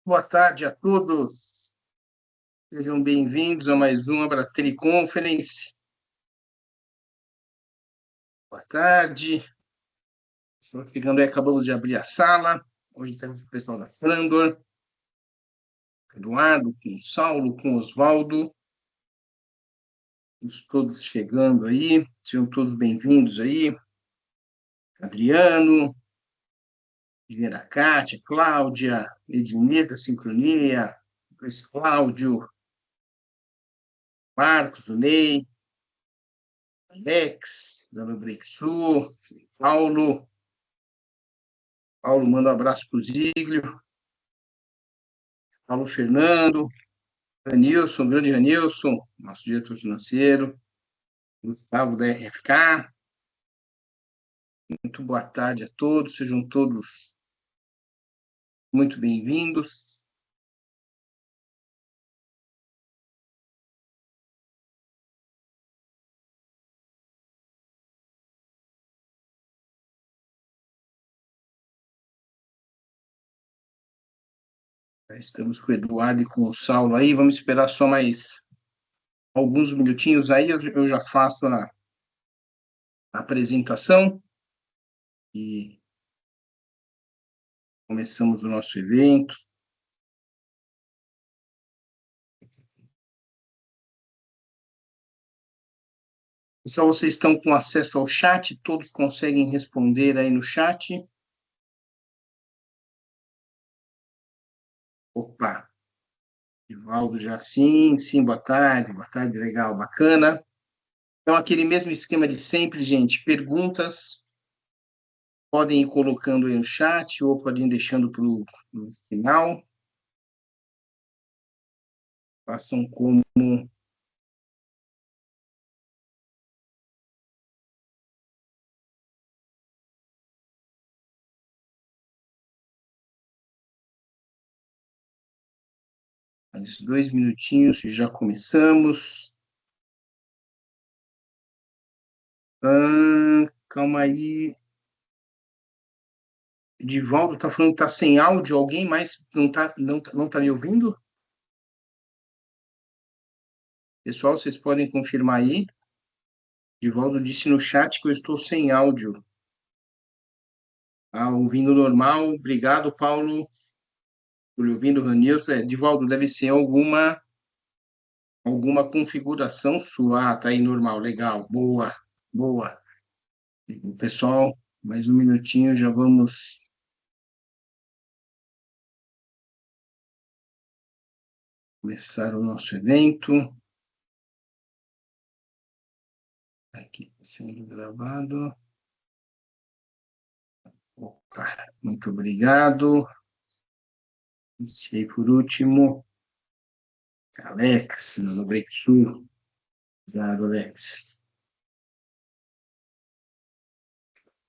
Boa tarde a todos. Sejam bem-vindos a mais uma Brateri Conference. Boa tarde. Estou chegando aí, acabamos de abrir a sala. Hoje temos o pessoal da Frandor, Eduardo, com o Saulo, com o Oswaldo. Estamos todos chegando aí. Sejam todos bem-vindos aí. Adriano, Engenheira Cátia, Cláudia, Ednir da Sincronia, Luiz Cláudio, Marcos, o Ney, Alex, da Lubrexu, Paulo. Paulo manda um abraço para o Zíglio. Paulo Fernando, Ranilson, grande Ranilson, nosso diretor financeiro. Gustavo da RFK. Muito boa tarde a todos, sejam todos muito bem-vindos. Estamos com o Eduardo e com o Saulo aí, vamos esperar só mais alguns minutinhos aí, eu já faço a apresentação e começamos o nosso evento. Pessoal, vocês estão com acesso ao chat? Todos conseguem responder aí no chat? Opa! Divaldo já sim, boa tarde, legal, bacana. Então, aquele mesmo esquema de sempre, gente, perguntas, podem ir colocando aí no chat ou podem ir deixando para o final. Façam como... Mais 2 minutinhos e já começamos. Calma aí. Divaldo está falando que está sem áudio. Alguém mais não tá me ouvindo? Pessoal, vocês podem confirmar aí. Divaldo disse no chat que eu estou sem áudio. Ouvindo normal. Obrigado, Paulo. Por ouvindo, Ranilson. Divaldo, deve ser alguma configuração sua. Tá aí normal. Legal. Boa. Pessoal, mais um minutinho, já vamos começar o nosso evento. Aqui sendo gravado. Opa, muito obrigado. Iniciei por último. Alex, do Breakthrough. Obrigado, Alex.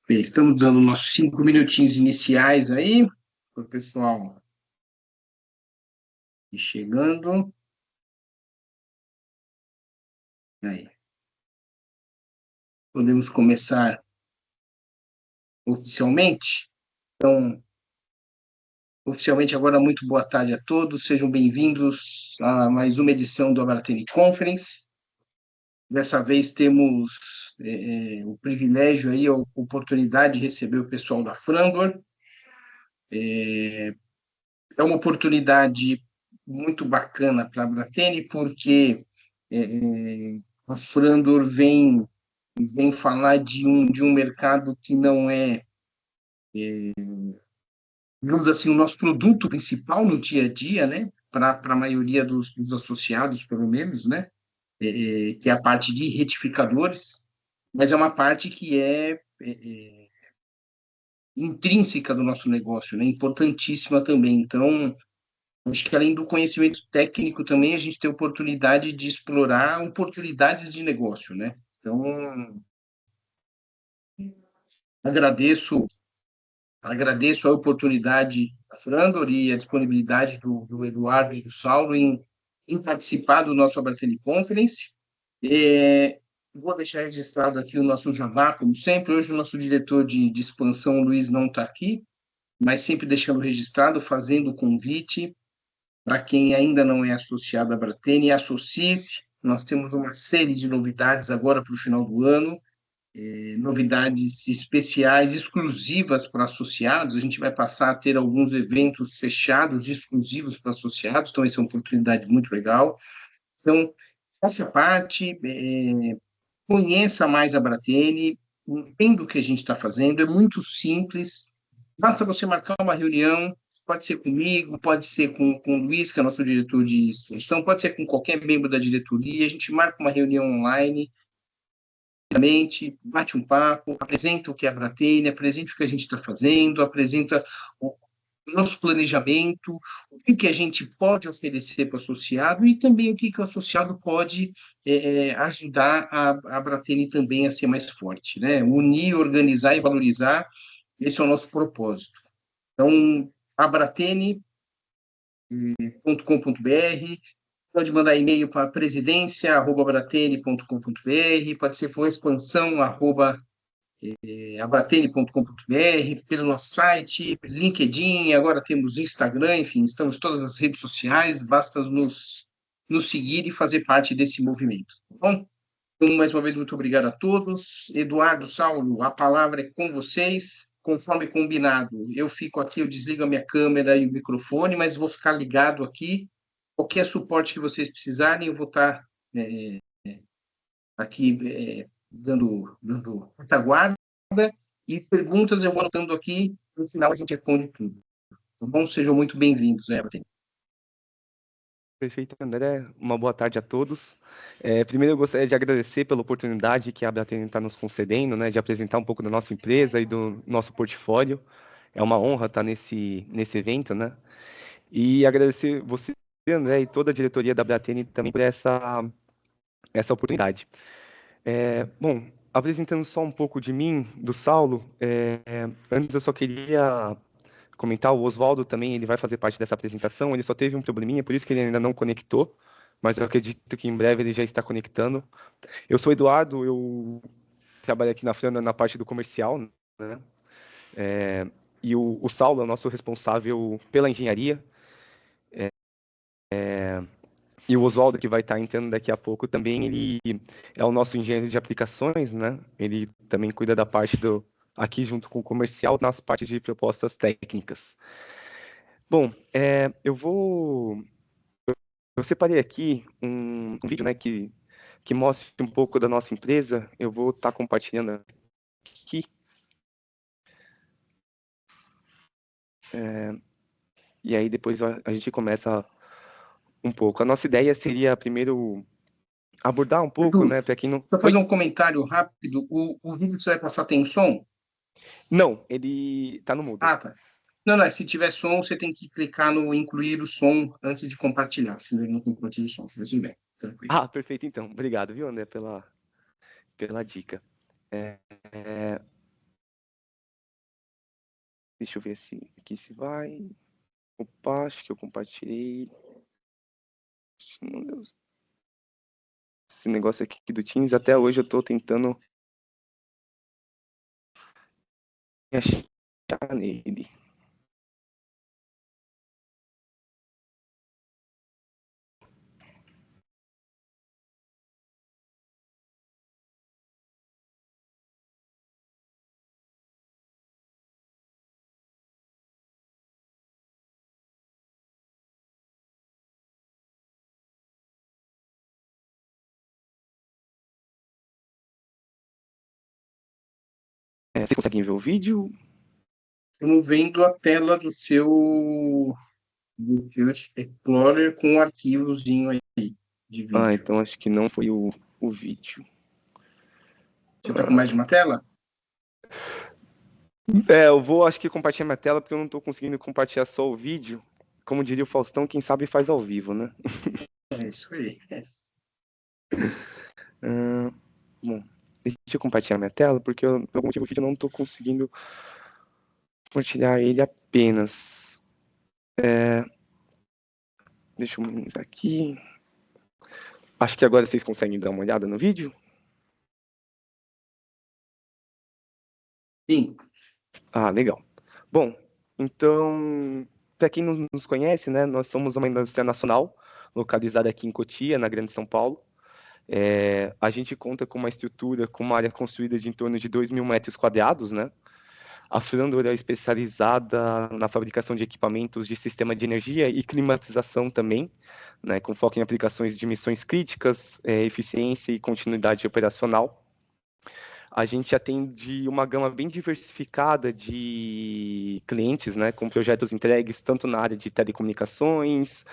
Bem, estamos dando nossos 5 minutinhos iniciais aí, para o pessoal ir chegando. Aí. Podemos começar oficialmente? Então, oficialmente agora, muito boa tarde a todos, sejam bem-vindos a mais uma edição do Abrateni Conference. Dessa vez temos o privilégio aí, a oportunidade de receber o pessoal da Frandor. É uma oportunidade muito bacana para a Abrateni, porque a Frandor vem falar de um mercado que não é, digamos assim, o nosso produto principal no dia a dia, né? Para a maioria dos associados, pelo menos, né? Que é a parte de retificadores, mas é uma parte que é intrínseca do nosso negócio, né? Importantíssima também. Então, acho que além do conhecimento técnico também, a gente tem oportunidade de explorar oportunidades de negócio, né? Então, agradeço a oportunidade da Frandor e a disponibilidade do Eduardo e do Saulo em participar do nosso Abrateni Conference. Vou deixar registrado aqui o nosso jabá, como sempre. Hoje o nosso diretor de expansão, Luiz, não está aqui, mas sempre deixando registrado, fazendo o convite. Para quem ainda não é associado à Bratene, associe-se. Nós temos uma série de novidades agora para o final do ano, novidades especiais, exclusivas para associados. A gente vai passar a ter alguns eventos fechados, exclusivos para associados, então essa é uma oportunidade muito legal. Então, faça parte, conheça mais a Bratene, entenda o que a gente está fazendo, é muito simples, basta você marcar uma reunião, pode ser comigo, pode ser com o Luiz, que é nosso diretor de extensão, pode ser com qualquer membro da diretoria, a gente marca uma reunião online, bate um papo, apresenta o que é a Bratene, apresenta o que a gente está fazendo, apresenta o nosso planejamento, o que a gente pode oferecer para o associado e também o que o associado pode ajudar a Bratene também a ser mais forte, né? Unir, organizar e valorizar, esse é o nosso propósito. Então, abratene.com.br, pode mandar e-mail para presidência@abratene.com.br, pode ser por expansão@abratene.com.br, pelo nosso site, LinkedIn, agora temos Instagram, enfim, estamos em todas as redes sociais, basta nos seguir e fazer parte desse movimento. Tá bom? Então, mais uma vez, muito obrigado a todos. Eduardo, Saulo, a palavra é com vocês. Conforme combinado, eu fico aqui, eu desligo a minha câmera e o microfone, mas vou ficar ligado aqui. Qualquer suporte que vocês precisarem, eu vou estar aqui dando retaguarda. E perguntas eu vou anotando aqui, no final a gente responde tudo. Tá bom? Sejam muito bem-vindos, Everton. Perfeito, André. Uma boa tarde a todos. Primeiro, eu gostaria de agradecer pela oportunidade que a Bratene está nos concedendo, né, de apresentar um pouco da nossa empresa e do nosso portfólio. É uma honra estar nesse evento, né? E agradecer você, André, e toda a diretoria da Bratene também por essa oportunidade. Bom, apresentando só um pouco de mim, do Saulo, antes eu só queria comentar, o Oswaldo também, ele vai fazer parte dessa apresentação, ele só teve um probleminha, por isso que ele ainda não conectou, mas eu acredito que em breve ele já está conectando. Eu sou Eduardo, eu trabalho aqui na Frana na parte do comercial, né? E o Saulo é o nosso responsável pela engenharia, e o Oswaldo, que vai estar entrando daqui a pouco também, ele é o nosso engenheiro de aplicações, né? Ele também cuida da parte aqui junto com o comercial, nas partes de propostas técnicas. Bom, eu separei aqui um vídeo, né, que mostre um pouco da nossa empresa. Eu vou estar compartilhando aqui. E aí depois a gente começa um pouco. A nossa ideia seria primeiro abordar um pouco, Edu, né, para quem não... para Oi? fazer um comentário rápido, o vídeo você vai passar tem som? Não, ele tá no mudo. Ah, tá. Não, não, se tiver som, você tem que clicar no incluir o som antes de compartilhar, senão ele não compartilha o som, se você tiver. Tranquilo. Ah, perfeito então. Obrigado, viu, André, pela dica. Deixa eu ver se aqui se vai. Opa, acho que eu compartilhei. Meu Deus. Esse negócio aqui do Teams, até hoje eu tô tentando me achar nele. Vocês conseguem ver o vídeo? Estamos vendo a tela do seu Explorer com um arquivozinho aí de Ah, vídeo. então acho que não foi o vídeo. Você está com mais de uma tela? Eu vou, acho que compartilhar minha tela, porque eu não tô conseguindo compartilhar só o vídeo. Como diria o Faustão, quem sabe faz ao vivo, né? É isso aí. Bom, deixa eu compartilhar minha tela, porque eu, por algum motivo o vídeo eu não tô conseguindo compartilhar ele apenas. Deixa eu minimizar aqui. Acho que agora vocês conseguem dar uma olhada no vídeo. Sim. Ah, legal. Bom, então para quem não nos conhece, né, nós somos uma indústria nacional, localizada aqui em Cotia, na Grande São Paulo. A gente conta com uma estrutura, com uma área construída de em torno de 2.000 metros quadrados, né? A Frandor é especializada na fabricação de equipamentos de sistema de energia e climatização também, né, com foco em aplicações de missões críticas, eficiência e continuidade operacional. A gente atende uma gama bem diversificada de clientes, né, com projetos entregues tanto na área de telecomunicações,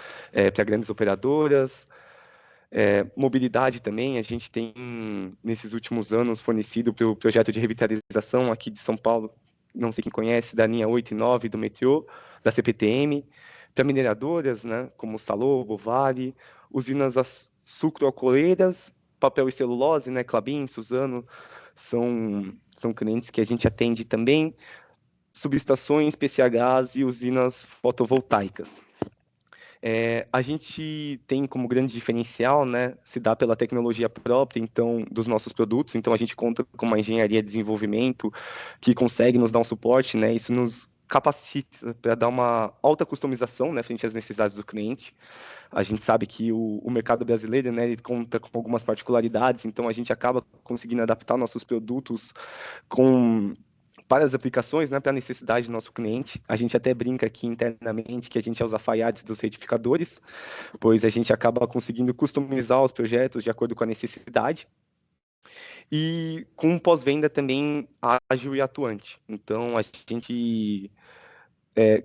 para grandes operadoras, mobilidade também. A gente tem, nesses últimos anos, fornecido para o projeto de revitalização aqui de São Paulo, não sei quem conhece, da linha 8 e 9 do metrô, da CPTM, para mineradoras, né, como Salobo, Vale, usinas sucroalcooleiras, papel e celulose, né, Klabin, Suzano, são clientes que a gente atende também, subestações, PCHs e usinas fotovoltaicas. A gente tem como grande diferencial, né, se dá pela tecnologia própria, então, dos nossos produtos. Então, a gente conta com uma engenharia de desenvolvimento que consegue nos dar um suporte, né, isso nos capacita para dar uma alta customização, né, frente às necessidades do cliente. A gente sabe que o mercado brasileiro, né, ele conta com algumas particularidades, então a gente acaba conseguindo adaptar nossos produtos com para as aplicações, né, para a necessidade do nosso cliente. A gente até brinca aqui internamente que a gente é os alfaiates dos retificadores, pois a gente acaba conseguindo customizar os projetos de acordo com a necessidade. E com um pós-venda também ágil e atuante. Então, a gente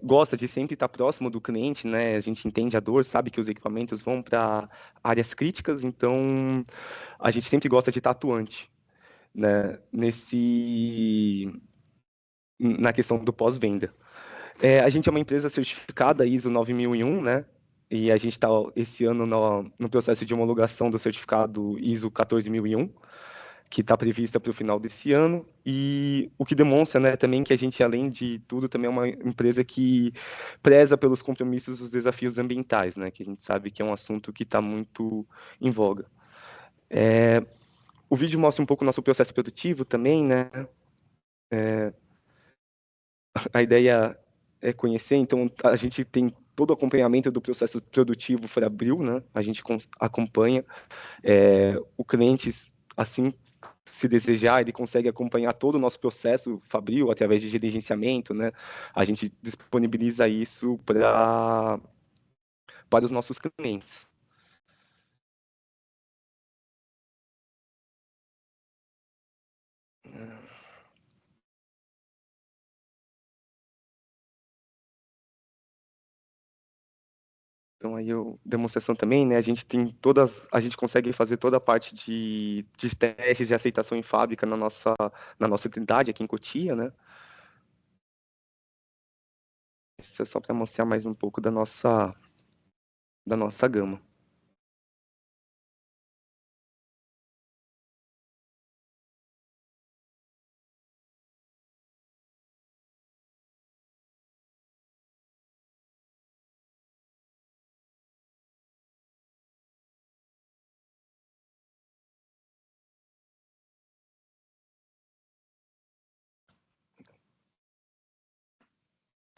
gosta de sempre estar próximo do cliente, né? A gente entende a dor, sabe que os equipamentos vão para áreas críticas, então a gente sempre gosta de estar atuante, né? Na questão do pós-venda. A gente é uma empresa certificada ISO 9001, né? E a gente está esse ano no processo de homologação do certificado ISO 14001, que está prevista para o final desse ano. E o que demonstra, né, também que a gente, além de tudo, também é uma empresa que preza pelos compromissos dos desafios ambientais, né? Que a gente sabe que é um assunto que está muito em voga. O vídeo mostra um pouco o nosso processo produtivo também, né? A ideia é conhecer, então a gente tem todo o acompanhamento do processo produtivo Fabril, né? A gente acompanha o cliente, assim, se desejar, ele consegue acompanhar todo o nosso processo Fabril através de diligenciamento, né? A gente disponibiliza isso para os nossos clientes. Então aí demonstração também, né? A gente consegue fazer toda a parte de testes de aceitação em fábrica na nossa unidade aqui em Cotia, né? Isso é só para mostrar mais um pouco da nossa gama.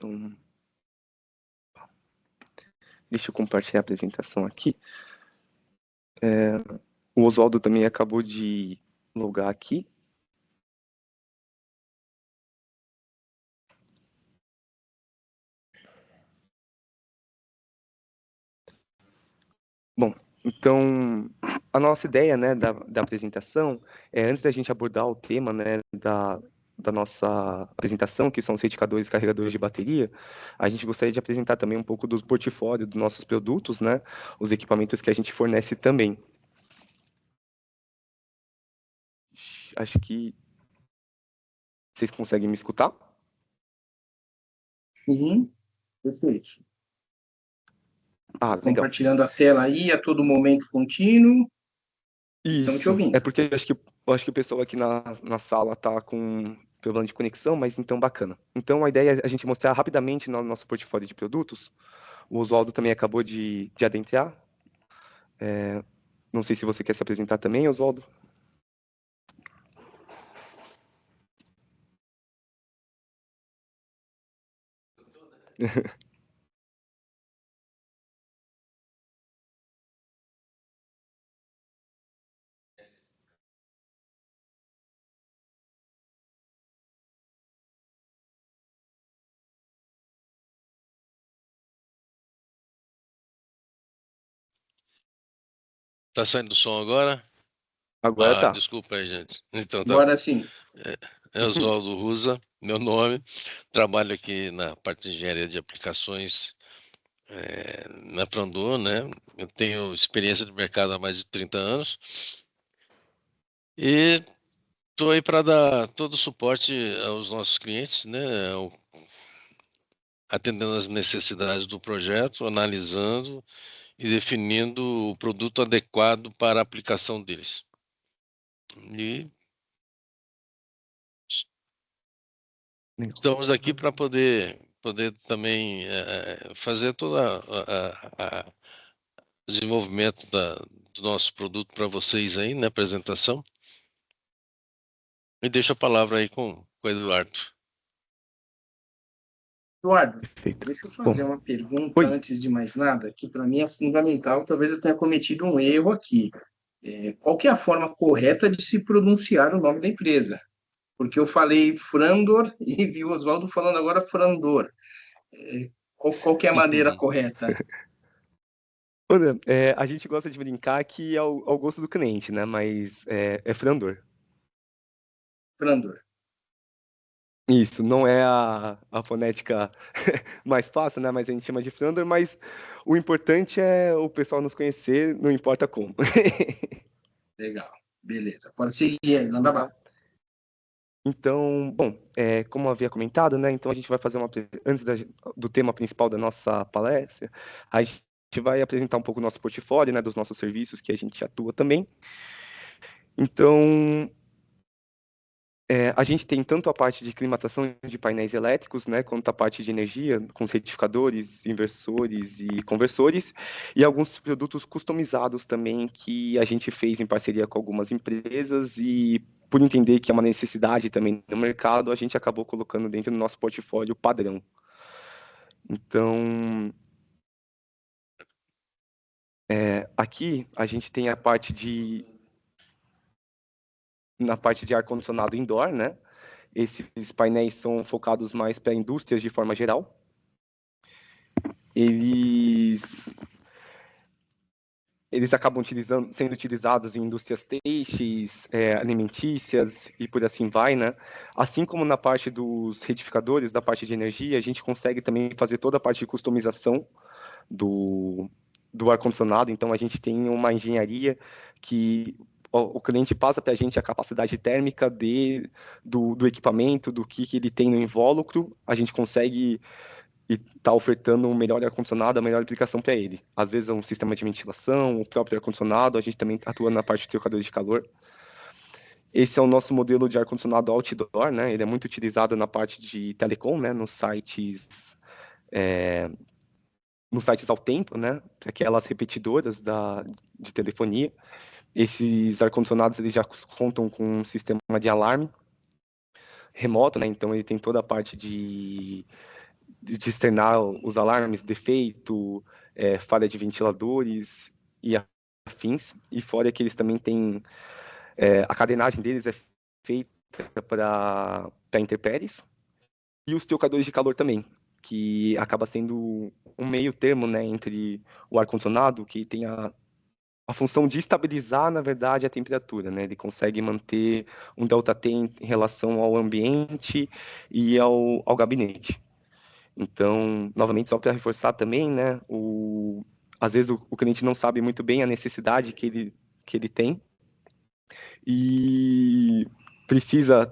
Então, deixa eu compartilhar a apresentação aqui. O Oswaldo também acabou de logar aqui. Bom, então, a nossa ideia, né, da apresentação antes da gente abordar o tema, né, da nossa apresentação, que são os retificadores e carregadores de bateria, a gente gostaria de apresentar também um pouco do portfólio dos nossos produtos, né, os equipamentos que a gente fornece também. Acho que vocês conseguem me escutar? Sim, perfeito. Legal. Compartilhando a tela aí a todo momento contínuo. Estamos te Isso, ouvindo. porque eu acho que o pessoal aqui na sala tá com problema de conexão, mas então bacana. Então a ideia é a gente mostrar rapidamente no nosso portfólio de produtos. O Oswaldo também acabou de adentrar. Não sei se você quer se apresentar também, Oswaldo. Tá saindo o som agora? Agora tá. Desculpa aí, gente. Então tá Agora bom. sim. É Oswaldo Rusa, meu nome. Trabalho aqui na parte de engenharia de aplicações na Prandor, né? Eu tenho experiência de mercado há mais de 30 anos e estou aí para dar todo o suporte aos nossos clientes, né? Atendendo às necessidades do projeto, analisando e definindo o produto adequado para a aplicação deles. E estamos aqui para poder também fazer todo o desenvolvimento do nosso produto para vocês aí, na apresentação. E deixo a palavra aí com o Eduardo. Eduardo, Perfeito. deixa eu Bom, fazer uma pergunta oi. antes de mais nada, que para mim é fundamental, talvez eu tenha cometido um erro aqui. Qual que é a forma correta de se pronunciar o nome da empresa? Porque eu falei Frandor e vi o Oswaldo falando agora Frandor. Qual que é a maneira correta? Olha, a gente gosta de brincar que é ao gosto do cliente, né? Mas é Frandor. Frandor. Isso, não é a fonética mais fácil, né? Mas a gente chama de Frandor, mas o importante é o pessoal nos conhecer, não importa como. Legal. Beleza. Pode seguir, manda lá. Então, bom, como eu havia comentado, né? Então a gente vai fazer antes do tema principal da nossa palestra, a gente vai apresentar um pouco o nosso portfólio, né? Dos nossos serviços que a gente atua também. Então, a gente tem tanto a parte de climatização de painéis elétricos, né, quanto a parte de energia, com retificadores, inversores e conversores, e alguns produtos customizados também que a gente fez em parceria com algumas empresas e por entender que é uma necessidade também no mercado, a gente acabou colocando dentro do nosso portfólio padrão. Então, aqui a gente tem na parte de ar-condicionado indoor, né? Esses painéis são focados mais para indústrias de forma geral. Eles acabam sendo utilizados em indústrias têxteis, alimentícias e por assim vai, né? Assim como na parte dos retificadores, da parte de energia, a gente consegue também fazer toda a parte de customização do ar-condicionado. Então, a gente tem uma engenharia que o cliente passa para a gente a capacidade térmica do equipamento, do que ele tem no invólucro, a gente consegue e está ofertando um melhor ar-condicionado, a melhor aplicação para ele. Às vezes é um sistema de ventilação, o próprio ar-condicionado, a gente também atua na parte de trocadores de calor. Esse é o nosso modelo de ar-condicionado outdoor, né? Ele é muito utilizado na parte de telecom, né? Nos sites ao tempo, né? Aquelas repetidoras de telefonia. Esses ar-condicionados eles já contam com um sistema de alarme remoto, né? Então ele tem toda a parte de externar os alarmes, defeito, falha de ventiladores e afins. E fora que eles também têm, a carenagem deles é feita para intempéries. E os trocadores de calor também, que acaba sendo um meio termo, né, entre o ar-condicionado, que tem a função de estabilizar, na verdade, a temperatura, né? Ele consegue manter um delta-T em relação ao ambiente e ao gabinete. Então, novamente, só para reforçar também, né, às vezes o cliente não sabe muito bem a necessidade que ele tem e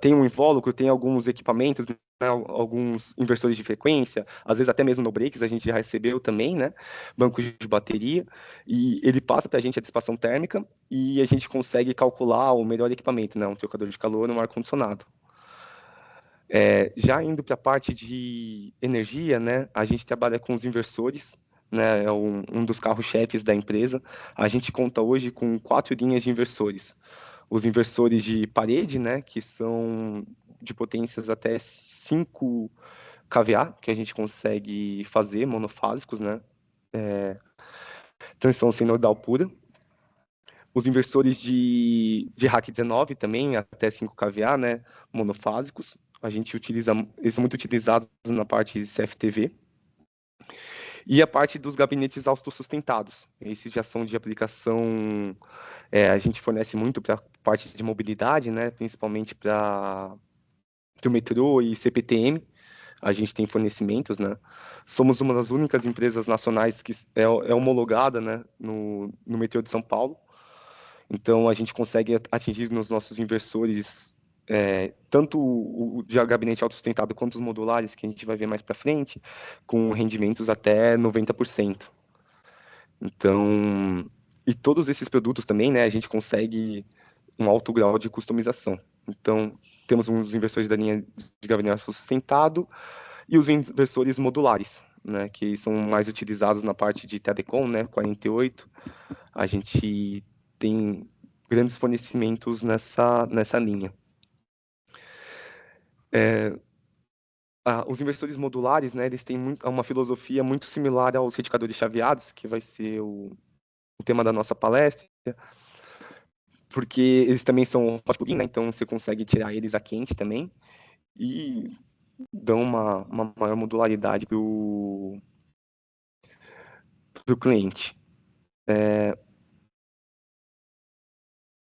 tem um invólucro, tem alguns equipamentos, né, alguns inversores de frequência, às vezes até mesmo no breaks a gente já recebeu também, né, bancos de bateria, e ele passa para a gente a dissipação térmica e a gente consegue calcular o melhor equipamento, né, um trocador de calor, um ar-condicionado. Já indo para a parte de energia, né, a gente trabalha com os inversores, né, é um dos carros-chefes da empresa. A gente conta hoje com 4 linhas de inversores. Os inversores de parede, né, que são de potências até 5 kVA, que a gente consegue fazer, monofásicos, né, transição senoidal pura. Os inversores de RAC 19 também, até 5 kVA, né, monofásicos. Eles são muito utilizados na parte de CFTV. E a parte dos gabinetes autossustentados. Esses já são de aplicação, a gente fornece muito para a parte de mobilidade, né? Principalmente para o metrô e CPTM. A gente tem fornecimentos, né? Somos uma das únicas empresas nacionais que é homologada, né, no metrô de São Paulo. Então, a gente consegue atingir nos nossos inversores tanto o de gabinete autossustentado quanto os modulares, que a gente vai ver mais para frente, com rendimentos até 90%. Então, e todos esses produtos também, né, a gente consegue um alto grau de customização. Então, temos uns inversores da linha de gabinete autossustentado e os inversores modulares, né, que são mais utilizados na parte de telecom, né, 48. A gente tem grandes fornecimentos nessa linha. Os inversores modulares, né, eles têm uma filosofia muito similar aos retificadores chaveados, que vai ser o tema da nossa palestra, porque eles também são hot plug-in, né, então você consegue tirar eles a quente também, e dão uma maior modularidade para o cliente.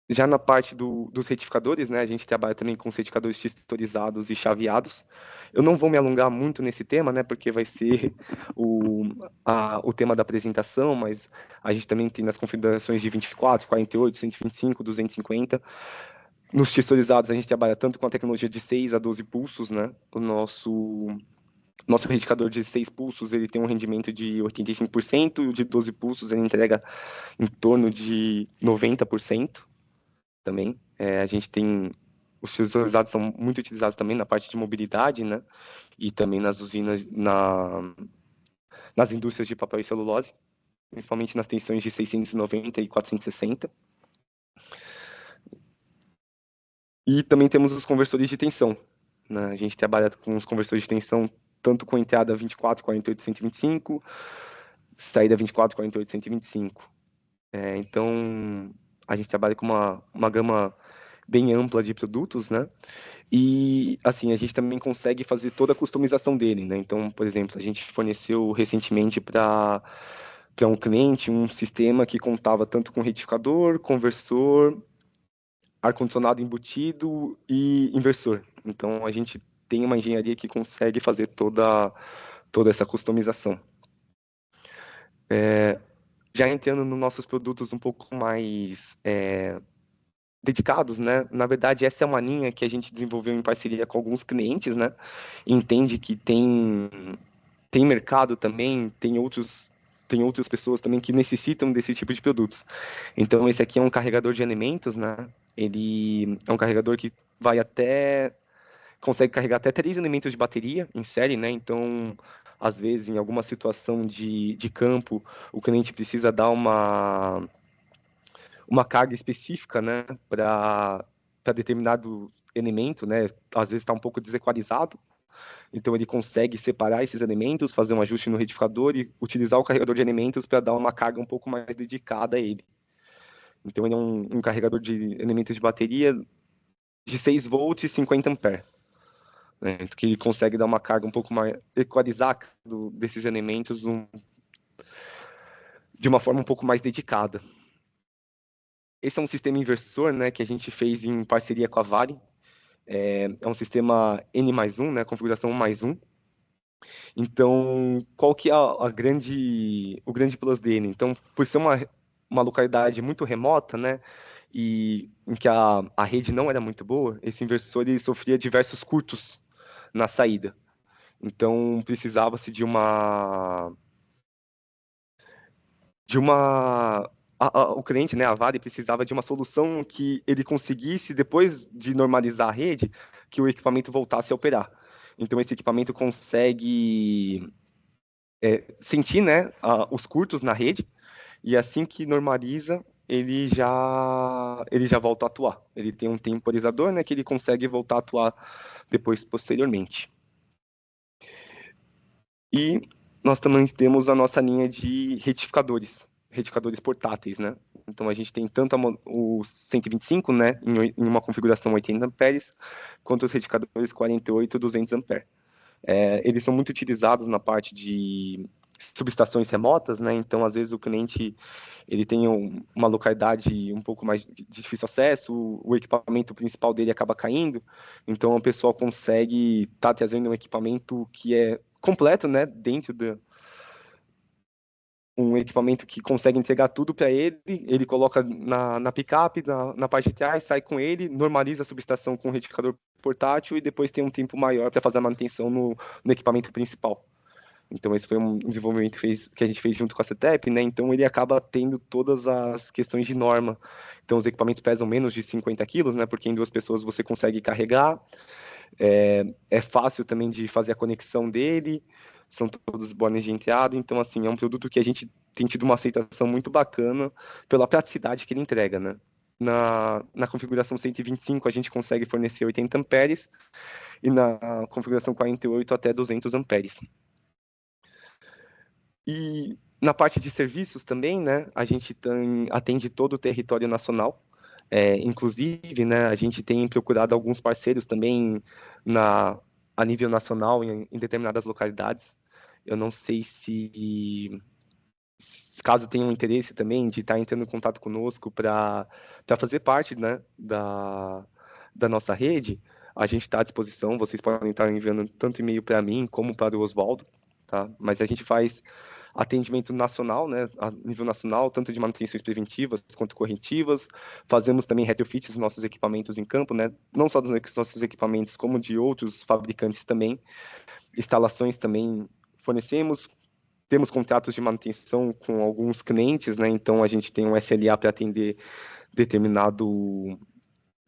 Já na parte dos retificadores, né, a gente trabalha também com os retificadores texturizados e chaveados. Eu não vou me alongar muito nesse tema, né, porque vai ser o tema da apresentação, mas a gente também tem nas configurações de 24, 48, 125, 250. Nos texturizados, a gente trabalha tanto com a tecnologia de 6 a 12 pulsos, né? O nosso retificador de 6 pulsos, ele tem um rendimento de 85%, e o de 12 pulsos ele entrega em torno de 90%. Também. A gente tem os texturizados são muito utilizados também na parte de mobilidade, né? E também nas usinas, nas indústrias de papel e celulose, principalmente nas tensões de 690 e 460. E também temos os conversores de tensão, né? A gente trabalha com os conversores de tensão tanto com entrada 24, 48, 125, saída 24, 48, 125. Então, a gente trabalha com uma gama bem ampla de produtos, né? E, assim, a gente também consegue fazer toda a customização dele, né? Então, por exemplo, a gente forneceu recentemente para um cliente um sistema que contava tanto com retificador, conversor, ar-condicionado embutido e inversor. Então, a gente tem uma engenharia que consegue fazer toda essa customização. Já entrando nos nossos produtos um pouco mais dedicados, né? Na verdade, essa é uma linha que a gente desenvolveu em parceria com alguns clientes, né? Entende que tem mercado também, tem outras pessoas também que necessitam desse tipo de produtos. Então, esse aqui é um carregador de elementos, né? Ele é um carregador que consegue carregar até 3 elementos de bateria em série, né? Então, às vezes, em alguma situação de campo, o cliente precisa dar uma carga específica, né, para determinado elemento, né, às vezes está um pouco desequalizado, então ele consegue separar esses elementos, fazer um ajuste no retificador e utilizar o carregador de elementos para dar uma carga um pouco mais dedicada a ele. Então ele é um carregador de elementos de bateria de 6 volts e 50 amperes, né, que ele consegue dar uma carga um pouco mais, equalizar desses elementos de uma forma um pouco mais dedicada. Esse é um sistema inversor, né, que a gente fez em parceria com a Vale. É um sistema N+1, né, configuração 1+1. Então, qual que é o grande plus dele? Então, por ser uma localidade muito remota, né, e em que a rede não era muito boa, esse inversor ele sofria diversos curtos na saída. Então, precisava-se de uma o cliente, né, a Vale, precisava de uma solução que ele conseguisse, depois de normalizar a rede, que o equipamento voltasse a operar. Então, esse equipamento consegue sentir, né, os curtos na rede, e assim que normaliza, ele já volta a atuar. Ele tem um temporizador, né, que ele consegue voltar a atuar depois, posteriormente. E nós também temos a nossa linha de retificadores portáteis, né? Então a gente tem tanto o 125, né, em uma configuração 80 amperes, quanto os retificadores 48 e 200 amperes. Eles são muito utilizados na parte de subestações remotas, né? Então, às vezes, o cliente ele tem uma localidade um pouco mais de difícil acesso, o equipamento principal dele acaba caindo, então o pessoal consegue estar trazendo um equipamento que é completo, né? Dentro da um equipamento que consegue entregar tudo para ele coloca na picape, na parte de trás, sai com ele, normaliza a subestação com o retificador portátil e depois tem um tempo maior para fazer a manutenção no equipamento principal. Então, esse foi um desenvolvimento que a gente fez junto com a CETEP, né? Então, ele acaba tendo todas as questões de norma. Então, os equipamentos pesam menos de 50 quilos, né? Porque em 2 pessoas você consegue carregar. É fácil também de fazer a conexão dele. São todos bones de entrada. Então, assim, é um produto que a gente tem tido uma aceitação muito bacana pela praticidade que ele entrega, né? Na configuração 125, a gente consegue fornecer 80 amperes e na configuração 48 até 200 amperes. E na parte de serviços também, né, a gente atende todo o território nacional. Inclusive, né, a gente tem procurado alguns parceiros também a nível nacional em determinadas localidades. Eu não sei se caso tenham interesse também de estar entrando em contato conosco para fazer parte, né, da nossa rede, a gente está à disposição. Vocês podem estar enviando tanto e-mail para mim como para o Oswaldo, tá? Mas a gente faz atendimento nacional, né, a nível nacional, tanto de manutenções preventivas quanto corretivas. Fazemos também retrofits dos nossos equipamentos em campo, né, não só dos nossos equipamentos, como de outros fabricantes também. Instalações também fornecemos. Temos contratos de manutenção com alguns clientes, né, então a gente tem um SLA para atender determinado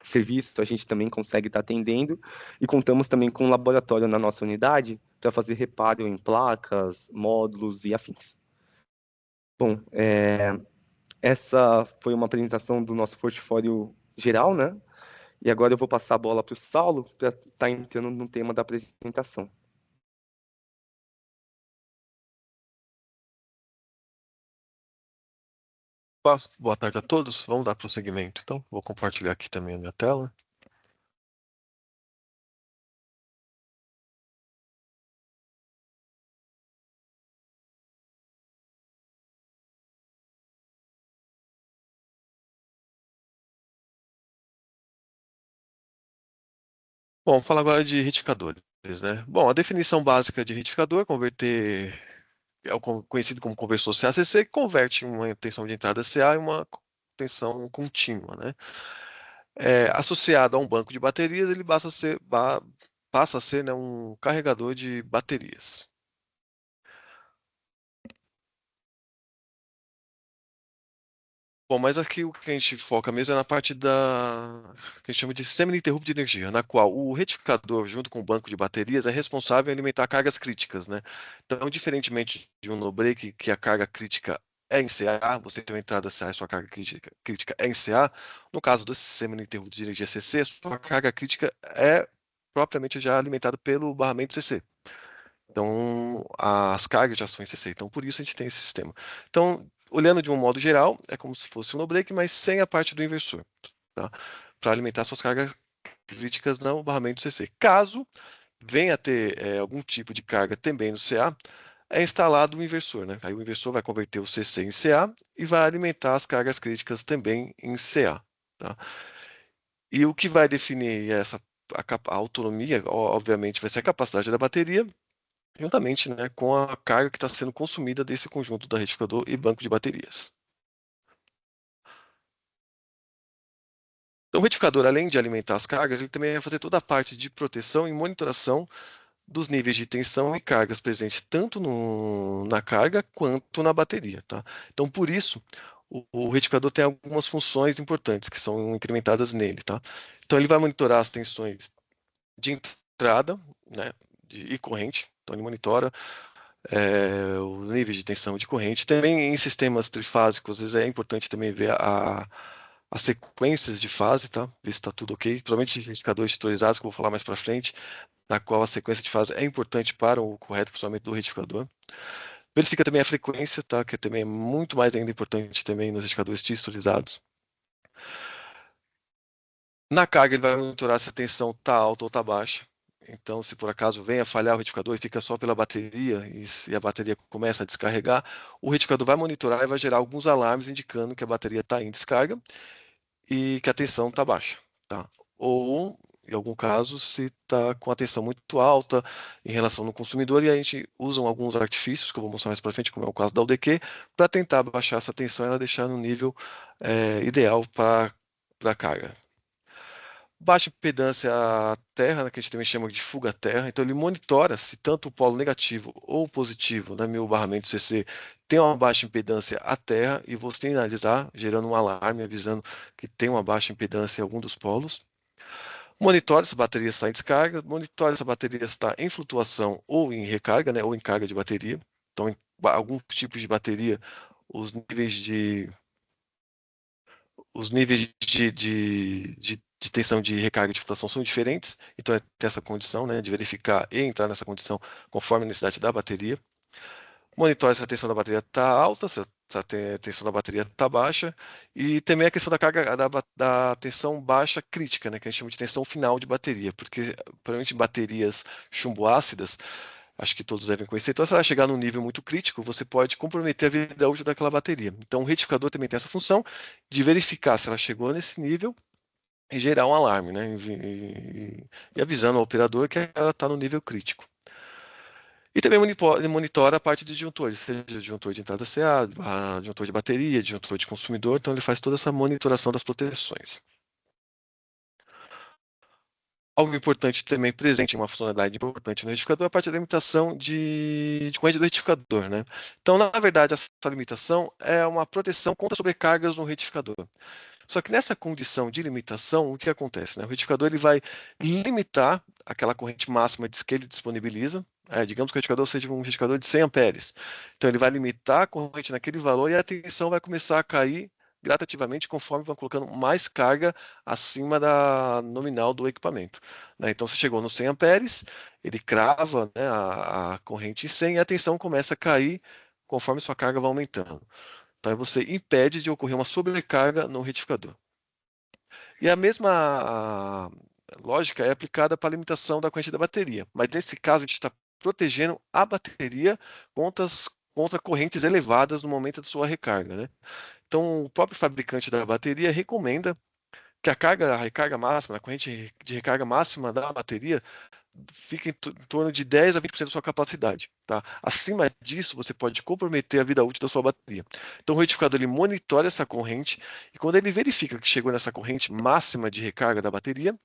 serviço, a gente também consegue estar atendendo, e contamos também com um laboratório na nossa unidade para fazer reparo em placas, módulos e afins. Bom, essa foi uma apresentação do nosso portfólio geral, né? E agora eu vou passar a bola para o Saulo para estar entrando no tema da apresentação. Boa tarde a todos. Vamos dar prosseguimento. Então, vou compartilhar aqui também a minha tela. Bom, vamos falar agora de retificadores, né? Bom, a definição básica de retificador é converter, conhecido como conversor CA/CC, que converte uma tensão de entrada CA em uma tensão contínua, né? Associado a um banco de baterias, ele passa a ser, né, um carregador de baterias. Bom, mas aqui o que a gente foca mesmo é na parte que a gente chama de sistema ininterrupto de energia, na qual o retificador, junto com o banco de baterias, é responsável em alimentar cargas críticas, né? Então, diferentemente de um no-break, que a carga crítica é em CA, você tem uma entrada CA e sua carga crítica é em CA, no caso do sistema ininterrupto de energia CC, sua carga crítica é propriamente já alimentada pelo barramento CC. Então, as cargas já são em CC. Então, por isso a gente tem esse sistema. Então, olhando de um modo geral, é como se fosse um no-break, mas sem a parte do inversor, tá? Para alimentar suas cargas críticas no barramento CC. Caso venha a ter algum tipo de carga também no CA, é instalado um inversor, né? Aí o inversor vai converter o CC em CA e vai alimentar as cargas críticas também em CA, tá? E o que vai definir a autonomia, obviamente, vai ser a capacidade da bateria, juntamente, né, com a carga que está sendo consumida desse conjunto da retificador e banco de baterias. Então, o retificador, além de alimentar as cargas, ele também vai fazer toda a parte de proteção e monitoração dos níveis de tensão e cargas presentes tanto na carga quanto na bateria, tá? Então, por isso, o retificador tem algumas funções importantes que são incrementadas nele, tá? Então, ele vai monitorar as tensões de entrada, né, e corrente. Então, ele monitora os níveis de tensão de corrente. Também em sistemas trifásicos, às vezes é importante também ver as sequências de fase, tá? Ver se está tudo ok. Principalmente retificadores setorizados, que eu vou falar mais para frente, na qual a sequência de fase é importante para o correto funcionamento do retificador. Verifica também a frequência, tá? Que também é muito mais ainda importante também nos retificadores tistorizados. Na carga, ele vai monitorar se a tensão está alta ou está baixa. Então, se por acaso vem a falhar o retificador e fica só pela bateria, e a bateria começa a descarregar, o retificador vai monitorar e vai gerar alguns alarmes indicando que a bateria está em descarga e que a tensão está baixa, tá? Ou, em algum caso, se está com a tensão muito alta em relação no consumidor, e a gente usa alguns artifícios, que eu vou mostrar mais para frente, como é o caso da UDQ, para tentar baixar essa tensão e ela deixar no nível ideal para a carga. Baixa impedância à terra, né, que a gente também chama de fuga à terra, então ele monitora se tanto o polo negativo ou positivo da 1000/1000 cc tem uma baixa impedância à terra e você tem que analisar, gerando um alarme, avisando que tem uma baixa impedância em algum dos polos. Monitora se a bateria está em descarga, monitora se a bateria está em flutuação ou em recarga, né, ou em carga de bateria. Então, em alguns tipos de bateria, os níveis de de tensão de recarga de flutuação são diferentes, então é ter essa condição, né, de verificar e entrar nessa condição conforme a necessidade da bateria. Monitore se a tensão da bateria está alta, se a tensão da bateria está baixa, e também a questão da carga da tensão baixa crítica, né, que a gente chama de tensão final de bateria, porque provavelmente baterias chumbo-ácidas, acho que todos devem conhecer, então se ela chegar num nível muito crítico, você pode comprometer a vida útil daquela bateria. Então o retificador também tem essa função de verificar se ela chegou nesse nível e gerar um alarme, né, e avisando ao operador que ela está no nível crítico. E também monitora a parte de disjuntores, seja disjuntor de entrada CA, disjuntor de bateria, disjuntor de consumidor, então ele faz toda essa monitoração das proteções. Algo importante também presente, uma funcionalidade importante no retificador é a parte da limitação de corrente do retificador, né? Então, na verdade, essa limitação é uma proteção contra sobrecargas no retificador. Só que nessa condição de limitação, o que acontece? Né? O retificador ele vai limitar aquela corrente máxima que ele disponibiliza. Digamos que o retificador seja um retificador de 100 amperes. Então, ele vai limitar a corrente naquele valor e a tensão vai começar a cair gradativamente conforme vão colocando mais carga acima da nominal do equipamento. Né? Então, se chegou nos 100 amperes, ele crava, né, a corrente em 100 e a tensão começa a cair conforme sua carga vai aumentando. Então, você impede de ocorrer uma sobrecarga no retificador. E a mesma lógica é aplicada para a limitação da corrente da bateria. Mas nesse caso, a gente está protegendo a bateria contra correntes elevadas no momento da sua recarga. Né? Então, o próprio fabricante da bateria recomenda que a recarga máxima, a corrente de recarga máxima da bateria fica em torno de 10 a 20% da sua capacidade. Tá? Acima disso, você pode comprometer a vida útil da sua bateria. Então, o retificador ele monitora essa corrente e quando ele verifica que chegou nessa corrente máxima de recarga da bateria,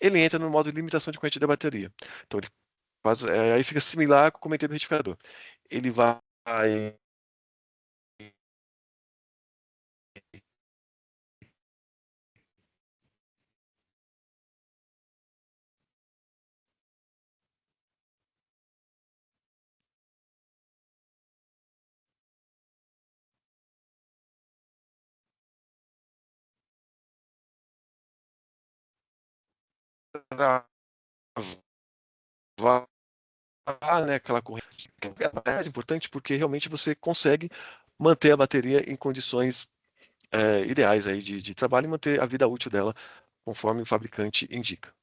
ele entra no modo de limitação de corrente da bateria. Então, ele faz, aí fica similar com o comentei do retificador. Ele vai travar, né, aquela corrente. É mais importante porque realmente você consegue manter a bateria em condições ideais aí de trabalho e manter a vida útil dela conforme o fabricante indica.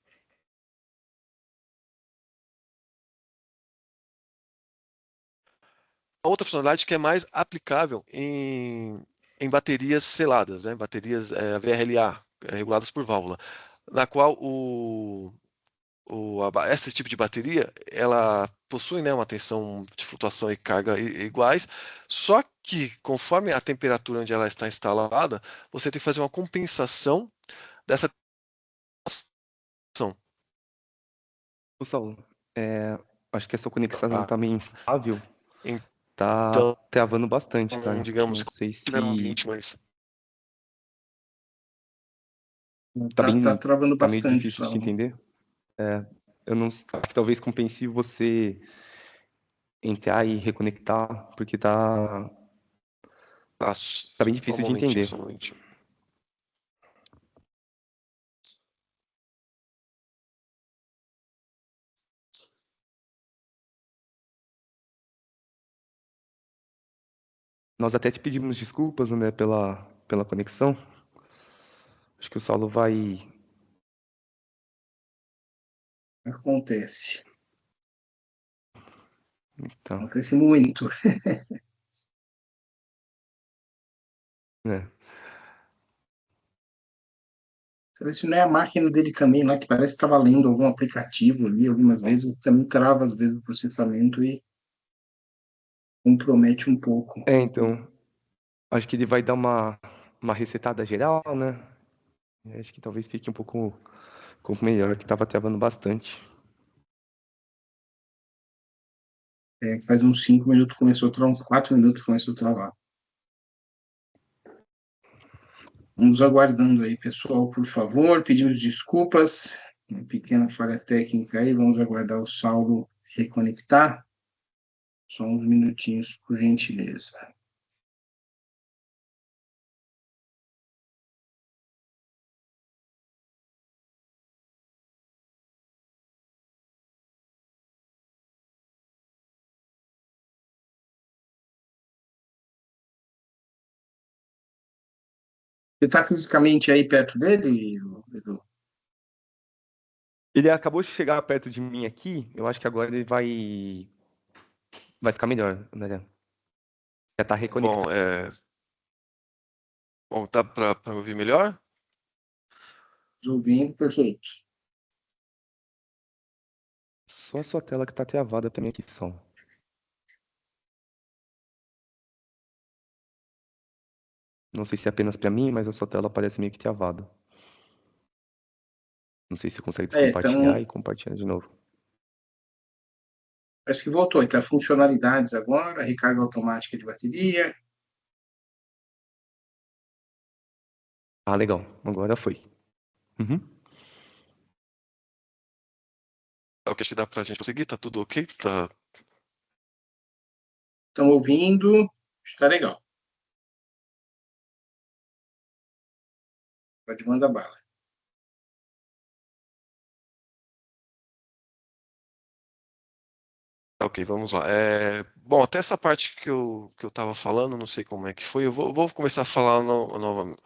A outra funcionalidade que é mais aplicável em baterias seladas, né? Baterias VRLA, reguladas por válvula, na qual esse tipo de bateria ela possui, né, uma tensão de flutuação e carga iguais, só que conforme a temperatura onde ela está instalada, você tem que fazer uma compensação dessa tensão. Ô, Saulo, acho que a sua conexão Tá? tá meio instável, tá Então, travando bastante, tá? digamos Não que sei tiver um se ambiente mais tá Tá bem, travando tá meio bastante, difícil de te Saulo. entender. Eu não, acho que talvez compense você entrar e reconectar, porque tá bem só um difícil de momentinho, entender. só um momentinho. Nós até te pedimos desculpas, né, pela conexão. Acho que o Saulo vai Acontece. Então, Acontece muito. é. Talvez se não é a máquina dele também, lá que parece que estava lendo algum aplicativo ali, algumas vezes, também trava às vezes o processamento e compromete um pouco. Então, acho que ele vai dar uma resetada geral, né? Acho que talvez fique um pouco melhor, que estava travando bastante. Faz uns 5 minutos começou a travar, uns 4 minutos começou a travar. Vamos aguardando aí, pessoal, por favor. Pedimos desculpas, uma pequena falha técnica aí. Vamos aguardar o Saulo reconectar. Só uns minutinhos, por gentileza. Você está fisicamente aí perto dele, Edu? Ele acabou de chegar perto de mim aqui, eu acho que agora ele vai ficar melhor, né? Já tá reconectado. Bom, tá para me ouvir melhor? Ouvindo, perfeito. Só a sua tela que tá travada pra mim aqui, só. Não sei se é apenas pra mim, mas a sua tela parece meio que travada. Não sei se você consegue descompartilhar Então, e compartilhar de novo. parece que voltou. Então, funcionalidades agora, recarga automática de bateria. Ah, legal. Agora foi. Uhum. Ok, acho que dá pra gente conseguir, tá tudo ok? Tá. Estão ouvindo? Está legal. Pode mandar bala. Ok, vamos lá. Bom, até essa parte que eu estava falando, não sei como é que foi. Eu vou começar a falar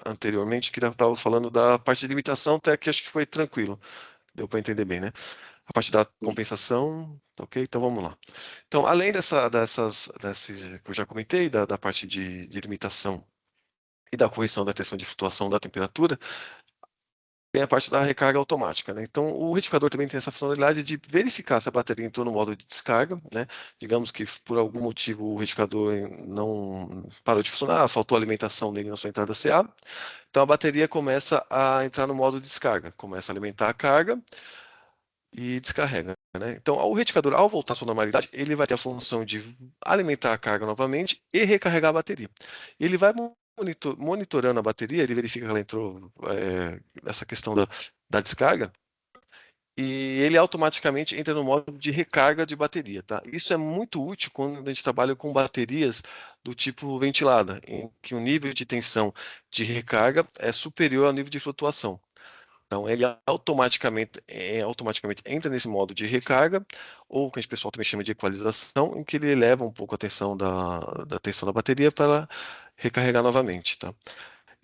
anteriormente, que eu estava falando da parte de limitação, até que acho que foi tranquilo. Deu para entender bem, né? A parte da compensação, tá ok? Então vamos lá. Então, além desses que eu já comentei, da parte de limitação e da correção da tensão de flutuação da temperatura, tem a parte da recarga automática, né? Então, o retificador também tem essa funcionalidade de verificar se a bateria entrou no modo de descarga, né? Digamos que por algum motivo o retificador não parou de funcionar, faltou alimentação nele na sua entrada CA, então a bateria começa a entrar no modo de descarga, começa a alimentar a carga e descarrega, né? Então, o retificador, ao voltar à sua normalidade, ele vai ter a função de alimentar a carga novamente e recarregar a bateria. Ele vai monitorando a bateria, ele verifica que ela entrou nessa questão da descarga, e ele automaticamente entra no modo de recarga de bateria, tá? Isso é muito útil quando a gente trabalha com baterias do tipo ventilada, em que o nível de tensão de recarga é superior ao nível de flutuação. Então, ele automaticamente entra nesse modo de recarga, ou que o pessoal também chama de equalização, em que ele eleva um pouco a tensão da tensão da bateria para recarregar novamente, tá?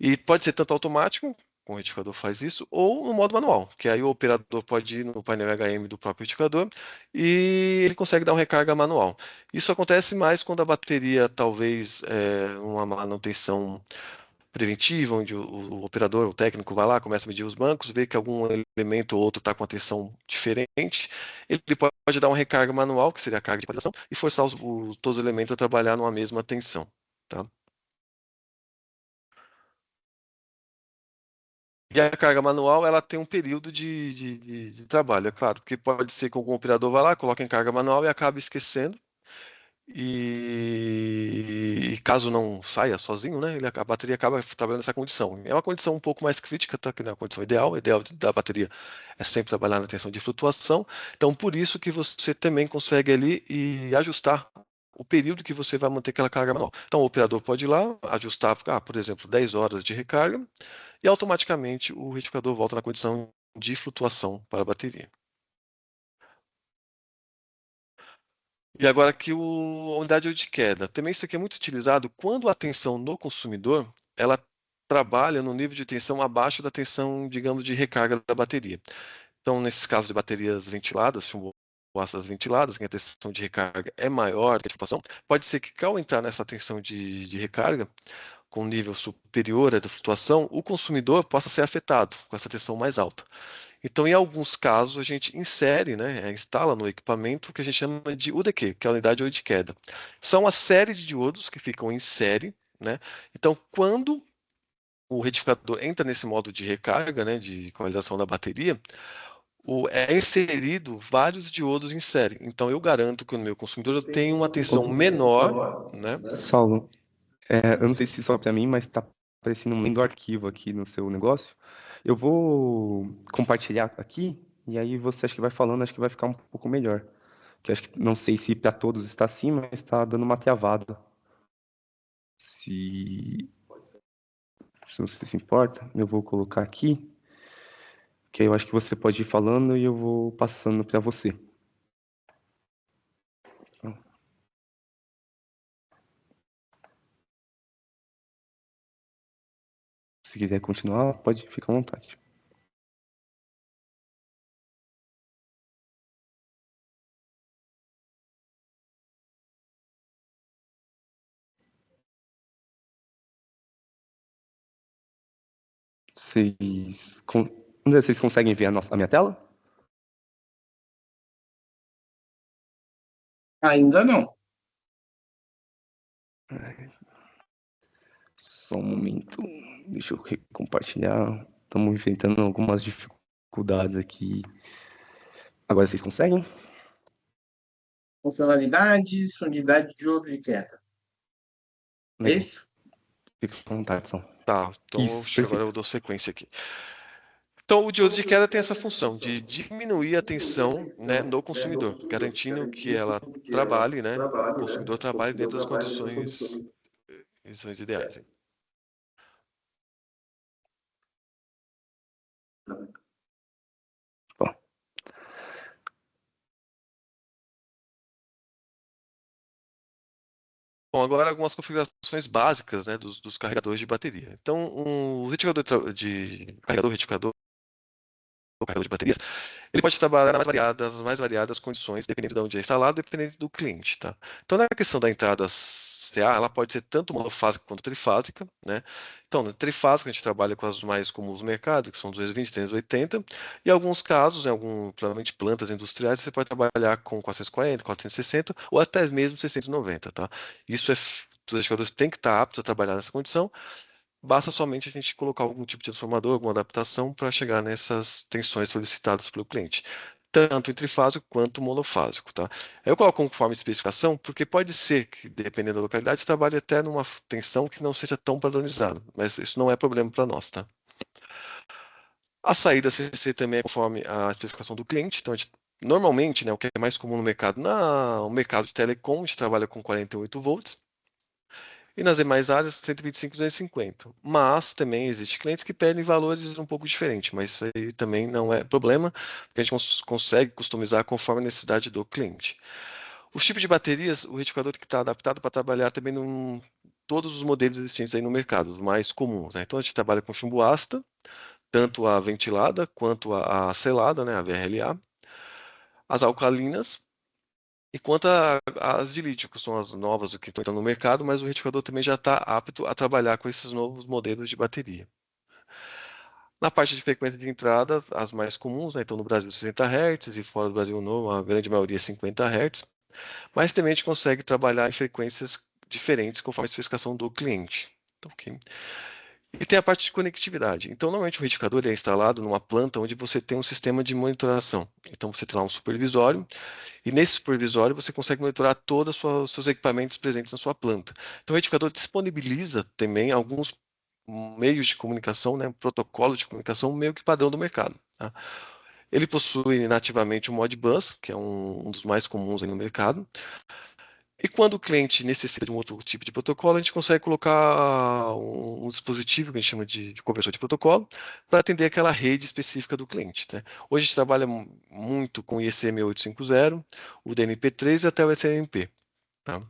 E pode ser tanto automático, como o retificador faz isso, ou no modo manual, que aí o operador pode ir no painel HM do próprio retificador e ele consegue dar uma recarga manual. Isso acontece mais quando a bateria talvez uma manutenção preventiva, onde o operador, o técnico vai lá, começa a medir os bancos, vê que algum elemento ou outro está com a tensão diferente, ele pode dar uma recarga manual, que seria a carga de equalização, e forçar todos os elementos a trabalhar numa mesma tensão. Tá? E a carga manual, ela tem um período de trabalho, é claro, porque pode ser que algum operador vá lá, coloque em carga manual e acabe esquecendo, e caso não saia sozinho, né, a bateria acaba trabalhando nessa condição. É uma condição um pouco mais crítica, tá, que não é a condição ideal. O ideal da bateria é sempre trabalhar na tensão de flutuação. Então, por isso que você também consegue ali e ajustar o período que você vai manter aquela carga manual. Então, o operador pode ir lá, ajustar, por exemplo, 10 horas de recarga, e automaticamente o retificador volta na condição de flutuação para a bateria. E agora aqui a unidade de queda. Também isso aqui é muito utilizado quando a tensão no consumidor ela trabalha no nível de tensão abaixo da tensão, digamos, de recarga da bateria. Então, nesses casos de baterias ventiladas, chumboastas ventiladas, que a tensão de recarga é maior que a flutuação, pode ser que ao entrar nessa tensão de recarga, com nível superior à da flutuação, o consumidor possa ser afetado com essa tensão mais alta. Então, em alguns casos, a gente insere, né, instala no equipamento o que a gente chama de UDQ, que é a unidade de queda. São a série de diodos que ficam em série, né? Então, quando o retificador entra nesse modo de recarga, né, de equalização da bateria, é inserido vários diodos em série. Então, eu garanto que o meu consumidor tem uma tensão menor, né? Saulo, eu não sei se só para mim, mas está aparecendo um lindo arquivo aqui no seu negócio. Eu vou compartilhar aqui e aí você acha que vai falando, acho que vai ficar um pouco melhor. Que acho que não sei se para todos está assim, mas está dando uma travada. Se você se importa, eu vou colocar aqui, que aí eu acho que você pode ir falando e eu vou passando para você. Se quiser continuar, pode ficar à vontade. André, vocês conseguem ver a minha tela? Ainda não. Só um momento, deixa eu compartilhar. Estamos enfrentando algumas dificuldades aqui. Agora vocês conseguem? Funcionalidades, unidade de ouro de queda. É Legal. isso? Fica à vontade, São. Tá, então Isso, agora eu perfeito. dou sequência aqui. Então, o diodo de queda tem essa função de diminuir a tensão, né, no consumidor, garantindo que ela trabalhe, né, o consumidor trabalhe dentro das condições ideais. Bom, Bom, agora algumas configurações básicas, né, dos carregadores de bateria. Então, o retificador de carregador retificador ou carregador de baterias, ele pode trabalhar nas mais variadas condições, dependendo de onde é instalado, dependendo do cliente, tá? Então, na questão da entrada CA, ela pode ser tanto monofásica quanto trifásica, né? Então, na trifásica, a gente trabalha com as mais comuns do mercado, que são 220, 380, e em alguns casos, provavelmente plantas industriais, você pode trabalhar com 440, 460 ou até mesmo 690, tá? Isso os retificadores têm que estar aptos a trabalhar nessa condição. Basta somente a gente colocar algum tipo de transformador, alguma adaptação para chegar nessas tensões solicitadas pelo cliente, tanto em trifásico quanto monofásico, tá? Eu coloco conforme especificação, porque pode ser que, dependendo da localidade, trabalhe até numa tensão que não seja tão padronizada, mas isso não é problema para nós, tá? A saída CC também é conforme a especificação do cliente, então normalmente, né, o que é mais comum no mercado, no mercado de telecom, a gente trabalha com 48 volts, e nas demais áreas, 125 e 250. Mas também existem clientes que pedem valores um pouco diferentes, mas isso aí também não é problema, porque a gente consegue customizar conforme a necessidade do cliente. Os tipos de baterias, o retificador tem que estar adaptado para trabalhar também todos os modelos existentes aí no mercado, os mais comuns, né? Então a gente trabalha com chumbo ácido, tanto a ventilada quanto a selada, né, a VRLA, as alcalinas, e quanto às de lítio, que são as novas que estão entrando no mercado, mas o retificador também já está apto a trabalhar com esses novos modelos de bateria. Na parte de frequência de entrada, as mais comuns, né? Então no Brasil 60 Hz e fora do Brasil não, a grande maioria 50 Hz, mas também a gente consegue trabalhar em frequências diferentes conforme a especificação do cliente. Então, ok. E tem a parte de conectividade. Então, normalmente o retificador é instalado numa planta onde você tem um sistema de monitoração. Então, você tem lá um supervisório e nesse supervisório você consegue monitorar todos os seus equipamentos presentes na sua planta. Então, o retificador disponibiliza também alguns meios de comunicação, né, um protocolo de comunicação meio que padrão do mercado. Tá? Ele possui nativamente o Modbus, que é um dos mais comuns aí no mercado. E quando o cliente necessita de um outro tipo de protocolo, a gente consegue colocar um dispositivo que a gente chama de conversor de protocolo para atender aquela rede específica do cliente. Né? Hoje a gente trabalha muito com o IECM 850, o DNP3 e até o SNMP. Tá?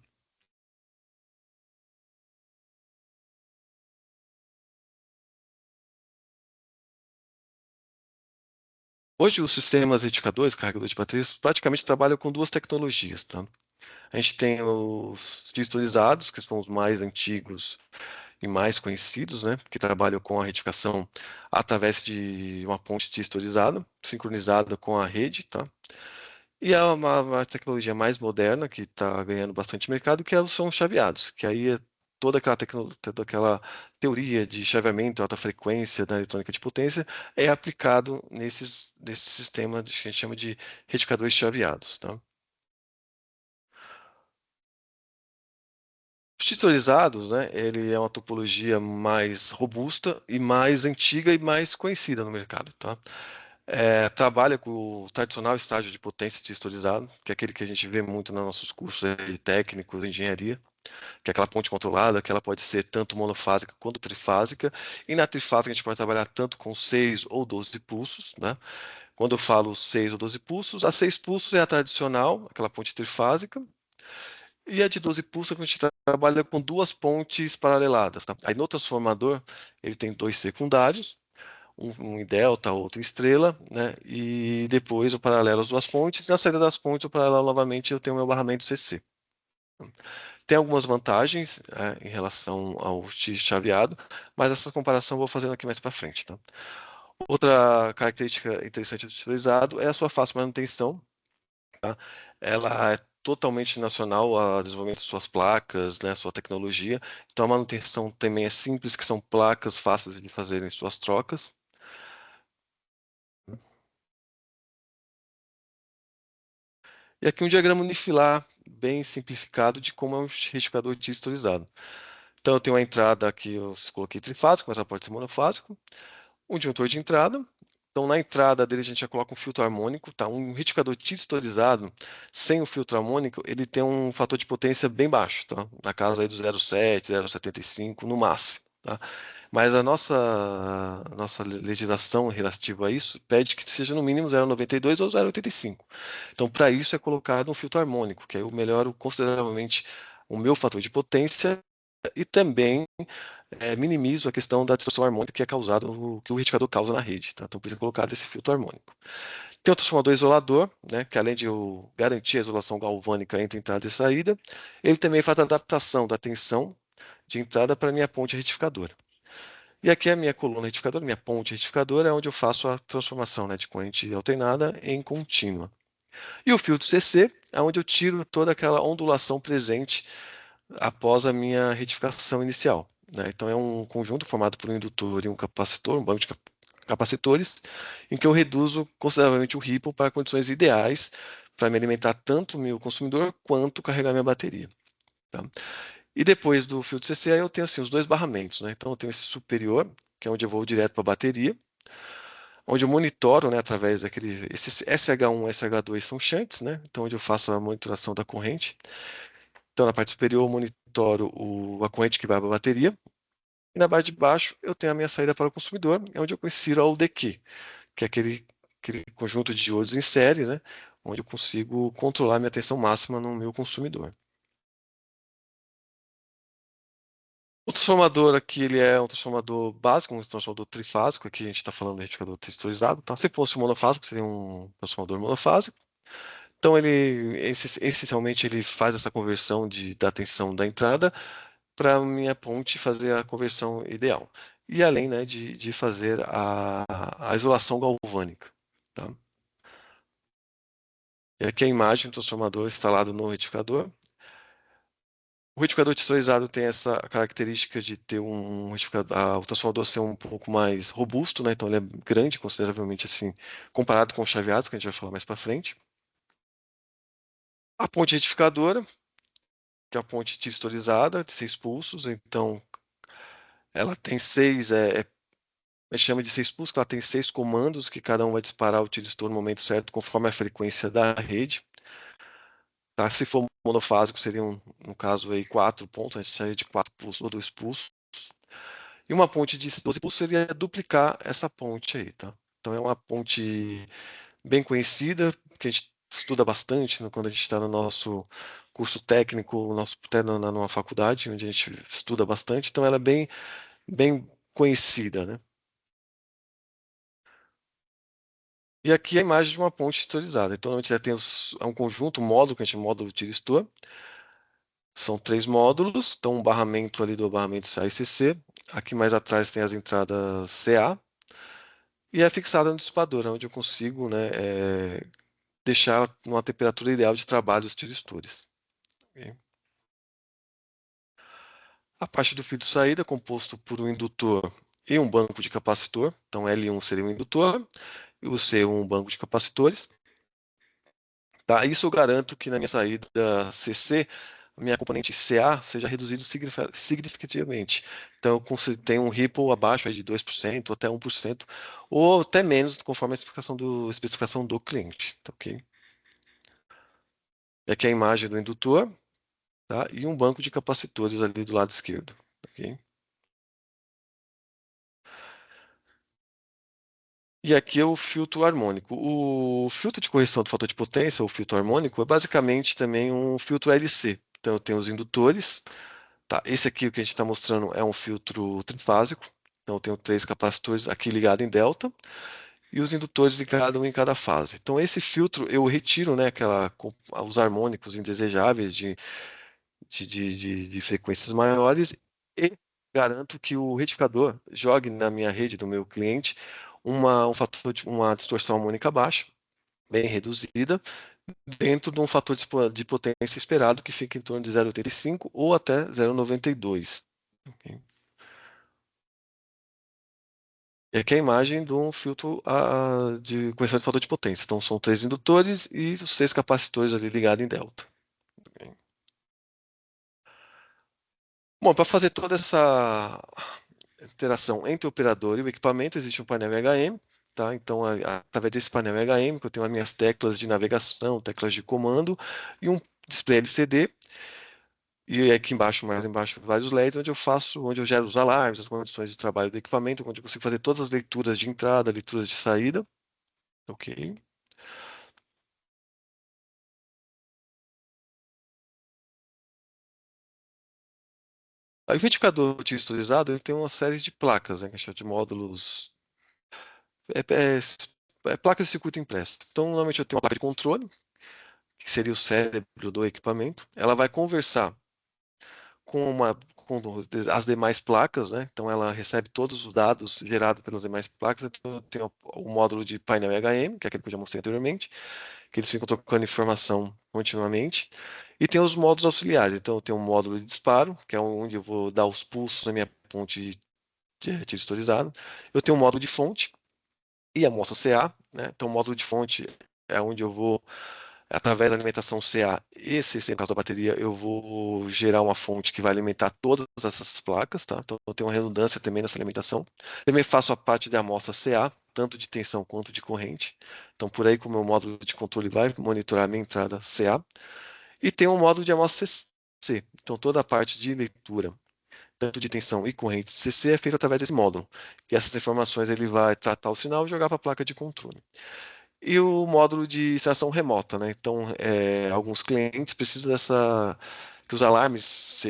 Hoje, os sistemas retificadores, carregadores de baterias, praticamente trabalham com duas tecnologias, tá? A gente tem os distorizados, que são os mais antigos e mais conhecidos, né? Que trabalham com a retificação através de uma ponte distorizada, sincronizada com a rede, tá? E há uma tecnologia mais moderna, que está ganhando bastante mercado, são os chaveados, que aí é toda aquela teoria de chaveamento, alta frequência da eletrônica de potência, é aplicado nesse sistema que a gente chama de retificadores chaveados, tá? Os titularizados, né, ele é uma topologia mais robusta e mais antiga e mais conhecida no mercado, tá? Trabalha com o tradicional estágio de potência texturizado, que é aquele que a gente vê muito nos nossos cursos aí, técnicos, de engenharia, que é aquela ponte controlada, que ela pode ser tanto monofásica quanto trifásica, e na trifásica a gente pode trabalhar tanto com 6 ou 12 pulsos, né? Quando eu falo 6 ou 12 pulsos, a 6 pulsos é a tradicional, aquela ponte trifásica, e a de 12 pulsos a gente trabalha com duas pontes paraleladas, tá? Aí no transformador, ele tem dois secundários, um em delta, outro em estrela, né? E depois o paralelo às duas pontes. Na saída das pontes, o paralelo novamente, eu tenho o meu barramento CC. Tem algumas vantagens, em relação ao X chaveado, mas essa comparação eu vou fazendo aqui mais para frente, tá? Outra característica interessante do utilizado é a sua fácil manutenção, tá? Ela é totalmente nacional a desenvolvimento de suas placas, né, sua tecnologia. Então a manutenção também é simples, que são placas fáceis de fazerem suas trocas. E aqui um diagrama unifilar bem simplificado de como é um retificador texturizado. Então eu tenho uma entrada aqui, eu coloquei trifásico, mas ela pode ser monofásico. Um disjuntor de entrada. Então na entrada dele a gente já coloca um filtro harmônico, tá? Um retificador texturizado sem o filtro harmônico, ele tem um fator de potência bem baixo, tá? Na casa aí do 0,7, 0,75 no máximo, tá? Mas a nossa legislação relativa a isso pede que seja no mínimo 0,92 ou 0,85. Então, para isso é colocado um filtro harmônico, que aí eu melhoro consideravelmente o meu fator de potência e também minimizo a questão da distorção harmônica que é causado, que o retificador causa na rede, tá? Então, por isso é colocado esse filtro harmônico. Tem o transformador isolador, né, que além de eu garantir a isolação galvânica entre entrada e saída, ele também faz a adaptação da tensão de entrada para a minha ponte retificadora. E aqui é a minha coluna retificadora, minha ponte retificadora, é onde eu faço a transformação, né, de corrente alternada em contínua. E o filtro CC é onde eu tiro toda aquela ondulação presente após a minha retificação inicial, né? Então é um conjunto formado por um indutor e um capacitor, um banco de capacitores, em que eu reduzo consideravelmente o ripple para condições ideais para me alimentar tanto o meu consumidor quanto carregar minha bateria, tá? E depois do filtro CC, eu tenho assim, os dois barramentos, né? Então eu tenho esse superior, que é onde eu vou direto para a bateria, onde eu monitoro, né, através esses SH1 e SH2 são shunts, né? Então onde eu faço a monitoração da corrente. Então na parte superior eu monitoro a corrente que vai para a bateria, e na parte de baixo eu tenho a minha saída para o consumidor, é onde eu insiro o DQ, que é aquele conjunto de diodos em série, né? Onde eu consigo controlar minha tensão máxima no meu consumidor. O transformador aqui, ele é um transformador básico, um transformador trifásico. Aqui a gente está falando de retificador texturizado, tá? Se fosse monofásico, seria um transformador monofásico. Então, essencialmente, ele faz essa conversão da tensão da entrada para a minha ponte fazer a conversão ideal. E além, né, de fazer a isolação galvânica, tá? E aqui a imagem do transformador instalado no retificador. O retificador texturizado tem essa característica de ter o transformador ser um pouco mais robusto, né? Então ele é grande, consideravelmente assim, comparado com os chaveados, que a gente vai falar mais para frente. A ponte retificadora, que é a ponte texturizada, de 6 pulsos, então ela tem a gente chama de 6 pulsos, porque ela tem 6 comandos, que cada um vai disparar o tiristor no momento certo, conforme a frequência da rede. Tá? Se for monofásico, seriam, no caso, aí, 4 pontos, a gente chamaria de 4 pulsos ou 2 pulsos. E uma ponte de 12 pulsos seria duplicar essa ponte aí, tá? Então é uma ponte bem conhecida, que a gente estuda bastante, né, quando a gente está no nosso curso técnico, até numa faculdade, onde a gente estuda bastante, então ela é bem conhecida, né? E aqui é a imagem de uma ponte historizada. Então, a gente já tem é um conjunto, um módulo, que a gente chama de módulo tiristor. São 3 módulos, então um barramento ali do barramento CA e CC. Aqui mais atrás tem as entradas CA. E é fixada no dissipador, onde eu consigo, né, deixar numa temperatura ideal de trabalho os tiristores. Ok? A parte do fio de saída é composto por um indutor e um banco de capacitor. Então, L1 seria um indutor e o C1 um banco de capacitores. Tá? Isso eu garanto que na minha saída CC, a minha componente CA seja reduzida significativamente. Então, eu tenho um ripple abaixo aí de 2%, ou até 1%, ou até menos, conforme a especificação do cliente. Tá, ok? E aqui é a imagem do indutor, tá? E um banco de capacitores ali do lado esquerdo. Ok? E aqui é o filtro harmônico. O filtro de correção do fator de potência, ou filtro harmônico, é basicamente também um filtro LC. Então, eu tenho os indutores. Tá, esse aqui o que a gente está mostrando é um filtro trifásico. Então, eu tenho 3 capacitores aqui ligados em delta e os indutores de cada um em cada fase. Então, esse filtro eu retiro, né, os harmônicos indesejáveis de frequências maiores e garanto que o retificador jogue na minha rede do meu cliente uma distorção harmônica baixa, bem reduzida, dentro de um fator de potência esperado que fica em torno de 0,85 ou até 0,92. Ok? E aqui é a imagem de um filtro de correção de fator de potência. Então, são 3 indutores e os 6 capacitores ali ligados em delta. Ok? Bom, para fazer toda essa interação entre o operador e o equipamento, existe um painel HM. Tá? Então, através desse painel HM, que eu tenho as minhas teclas de navegação, teclas de comando e um display LCD. E aqui embaixo, mais embaixo, vários LEDs, onde eu gero os alarmes, as condições de trabalho do equipamento, onde eu consigo fazer todas as leituras de entrada, leituras de saída. Ok? Aí, o verificador texturizado ele tem uma série de placas, né, que a gente chama de módulos, é, placas de circuito impresso. Então, normalmente eu tenho uma placa de controle, que seria o cérebro do equipamento. Ela vai conversar com as demais placas, né? Então ela recebe todos os dados gerados pelas demais placas. Então eu tenho o módulo de painel HM, que é aquele que eu já mostrei anteriormente, que eles ficam trocando informação continuamente. E tem os módulos auxiliares. Então eu tenho um módulo de disparo, que é onde eu vou dar os pulsos na minha ponte texturizada. Eu tenho um módulo de fonte e amostra CA, né? Então o módulo de fonte é onde eu vou através da alimentação CA e CC, no caso da bateria, eu vou gerar uma fonte que vai alimentar todas essas placas, tá? Então eu tenho uma redundância também nessa alimentação. Também faço a parte da amostra CA, tanto de tensão quanto de corrente. Então por aí, como o meu módulo de controle vai monitorar a minha entrada CA. E tem um módulo de amostra CC. Então toda a parte de leitura, tanto de tensão e corrente CC, é feita através desse módulo. E essas informações ele vai tratar o sinal e jogar para a placa de controle. E o módulo de instalação remota, né? Então, alguns clientes precisam que os alarmes